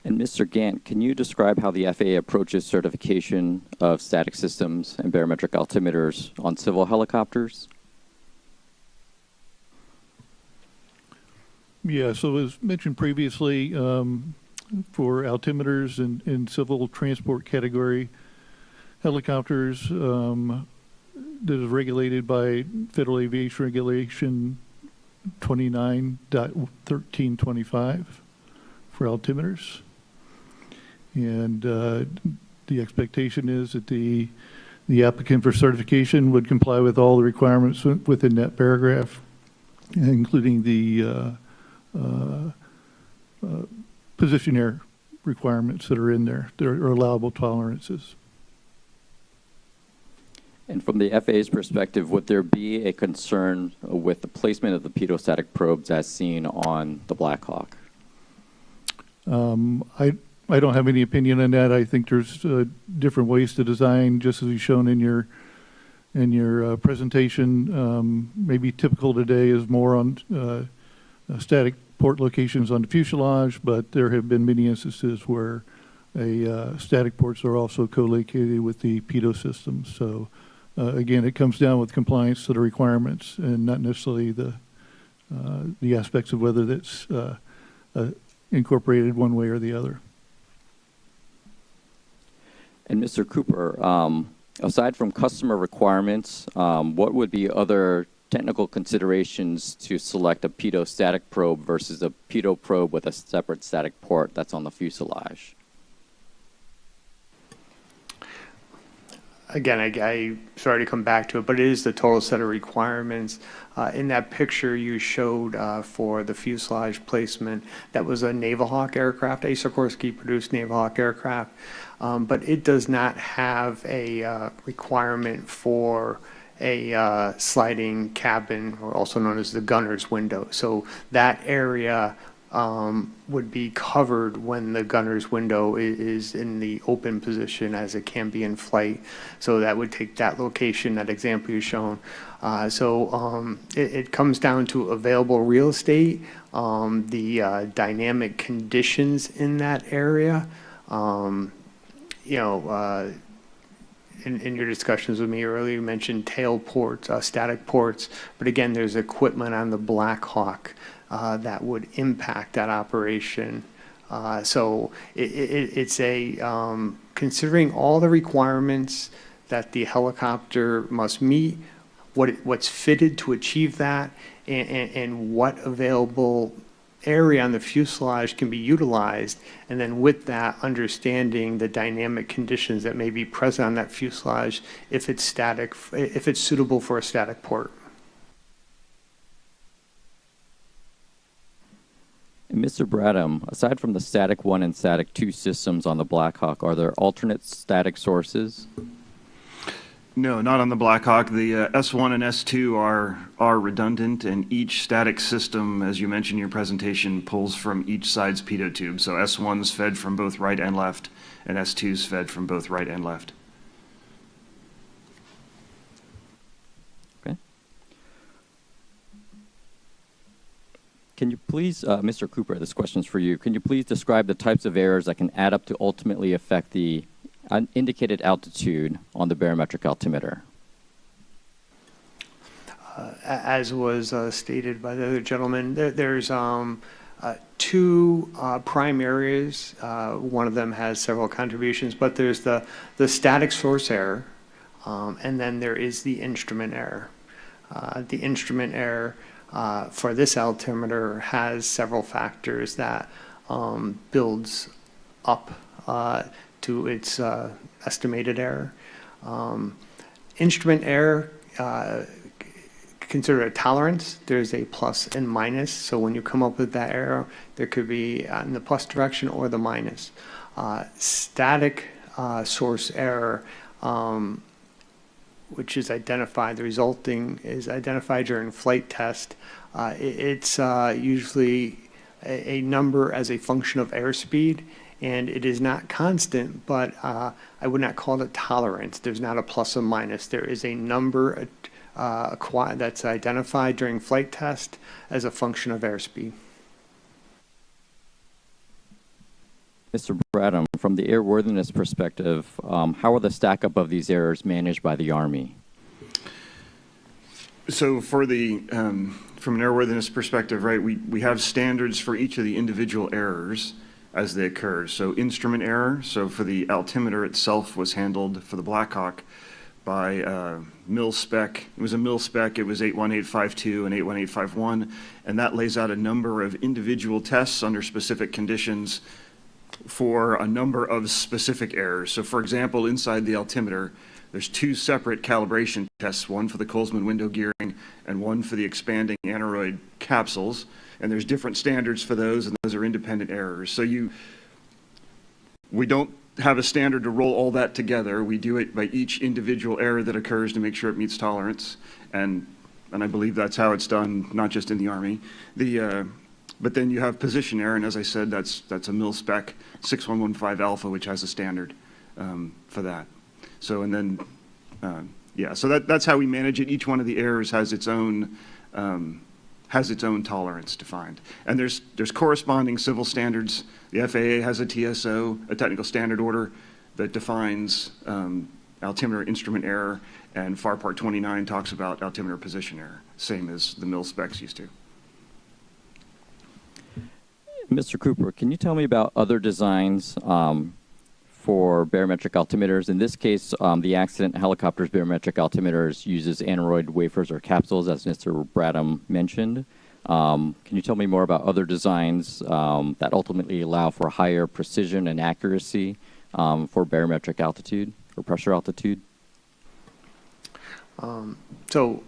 And Mr. Gant, can you describe how the FAA approaches certification of static systems and barometric altimeters on civil helicopters? Yeah, so as mentioned previously, for altimeters in civil transport category helicopters, that is regulated by Federal Aviation Regulation 29.1325 for altimeters. And the expectation is that the applicant for certification would comply with all the requirements within that paragraph, including the position error requirements that are in there. There are allowable tolerances. And from the FAA's perspective, would there be a concern with the placement of the pitot-static probes as seen on the Black Hawk? I don't have any opinion on that. I think there's different ways to design, just as you've shown in your presentation. Maybe typical today is more on static port locations on the fuselage, but there have been many instances where static ports are also co-located with the pitot system. So again, it comes down with compliance to the requirements and not necessarily the aspects of whether that's incorporated one way or the other. And Mr. Cooper, aside from customer requirements, what would be other technical considerations to select a pitot-static probe versus a pitot probe with a separate static port that's on the fuselage? Again, I sorry to come back to it, but it is the total set of requirements. In that picture you showed for the fuselage placement, that was a Naval Hawk aircraft, a Sikorsky produced Naval Hawk aircraft, but it does not have a requirement for a sliding cabin, or also known as the gunner's window. So that area would be covered when the gunner's window is in the open position, as it can be in flight. So that would take that location, that example you've shown. It comes down to available real estate, the dynamic conditions in that area. in your discussions with me earlier, you mentioned tail ports, static ports, but again, there's equipment on the Black Hawk that would impact that operation. So it's considering all the requirements that the helicopter must meet, what's fitted to achieve that, and what available area on the fuselage can be utilized, and then with that, understanding the dynamic conditions that may be present on that fuselage if it's static, if it's suitable for a static port. And Mr. Bradham, aside from the static 1 and static 2 systems on the Black Hawk, are there alternate static sources? No, not on the Black Hawk. The S1 and S2 are redundant, and each static system, as you mentioned in your presentation, pulls from each side's pitot tube. So S1's fed from both right and left, and S2's fed from both right and left. Okay. Can you please, Mr. Cooper, this question's for you. Can you please describe the types of errors that can add up to ultimately affect the indicated altitude on the barometric altimeter? As was stated by the other gentleman, there's two prime areas. One of them has several contributions, but there's the static source error, and then there is the instrument error. The instrument error for this altimeter has several factors that builds up to its estimated error. Instrument error, consider a tolerance. There's a plus and minus. So when you come up with that error, there could be in the plus direction or the minus. Static source error, which is identified, the resulting is identified during flight test. It's usually a number as a function of airspeed, and it is not constant, but I would not call it a tolerance. There's not a plus or minus. There is a number that's identified during flight test as a function of airspeed. Mr. Bradham, from the airworthiness perspective, how are the stack up of these errors managed by the Army? So for the from an airworthiness perspective, right, we have standards for each of the individual errors as they occur. So instrument error, so for the altimeter itself was handled for the Black Hawk by mil spec. It was a mil spec. It was 81852 and 81851, and that lays out a number of individual tests under specific conditions for a number of specific errors. So for example, inside the altimeter, there's two separate calibration tests, one for the Colesman window gearing and one for the expanding aneroid capsules. And there's different standards for those, and those are independent errors. So we don't have a standard to roll all that together. We do it by each individual error that occurs to make sure it meets tolerance. And I believe that's how it's done, not just in the Army. But then you have position error, and as I said, that's a mil spec 6115 alpha, which has a standard for that. So and then yeah, so that's how we manage it. Each one of the errors has its own tolerance defined, and there's corresponding civil standards. The FAA has a TSO, a technical standard order, that defines altimeter instrument error, and FAR Part 29 talks about altimeter position error, same as the mil specs used to. Mr. Cooper, can you tell me about other designs for barometric altimeters? In this case, the accident helicopter's barometric altimeters uses aneroid wafers or capsules, as Mr. Bradham mentioned. Can you tell me more about other designs that ultimately allow for higher precision and accuracy for barometric altitude or pressure altitude? So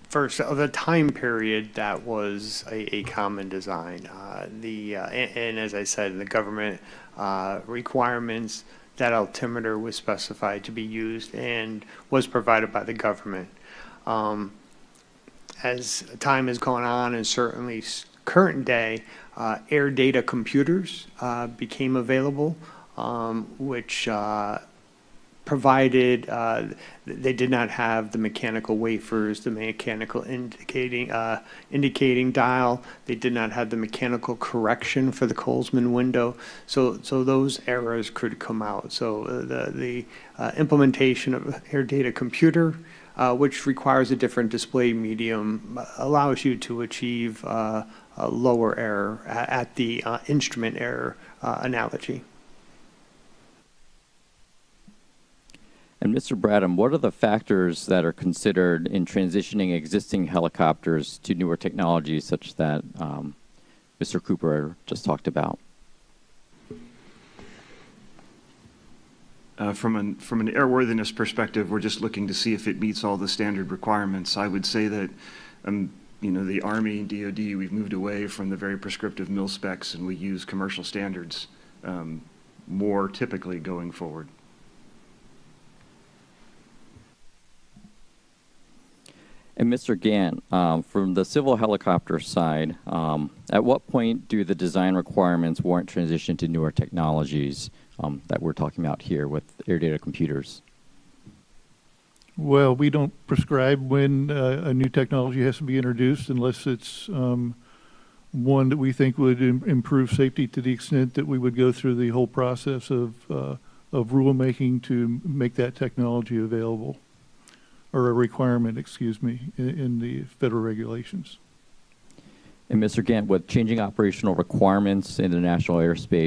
first, the time period, that was a common design. And as I said, the government requirements, that altimeter was specified to be used and was provided by the government. As time has gone on, and certainly current day, air data computers became available, which provided they did not have the mechanical wafers, the mechanical indicating dial. They did not have the mechanical correction for the Colesman window. So those errors could come out. So the implementation of air data computer, which requires a different display medium, allows you to achieve a lower error at the instrument error analogy. And Mr. Bradham, what are the factors that are considered in transitioning existing helicopters to newer technologies such that Mr. Cooper just talked about? From an airworthiness perspective, we're just looking to see if it meets all the standard requirements. I would say that, the Army and DoD, we've moved away from the very prescriptive mil specs, and we use commercial standards more typically going forward. And Mr. Gant, from the civil helicopter side, at what point do the design requirements warrant transition to newer technologies that we're talking about here with air data computers? Well, we don't prescribe when a new technology has to be introduced unless it's one that we think would improve safety to the extent that we would go through the whole process of rulemaking to make that technology available, or a requirement, excuse me, in the federal regulations. And Mr. Gant, with changing operational requirements in the national airspace,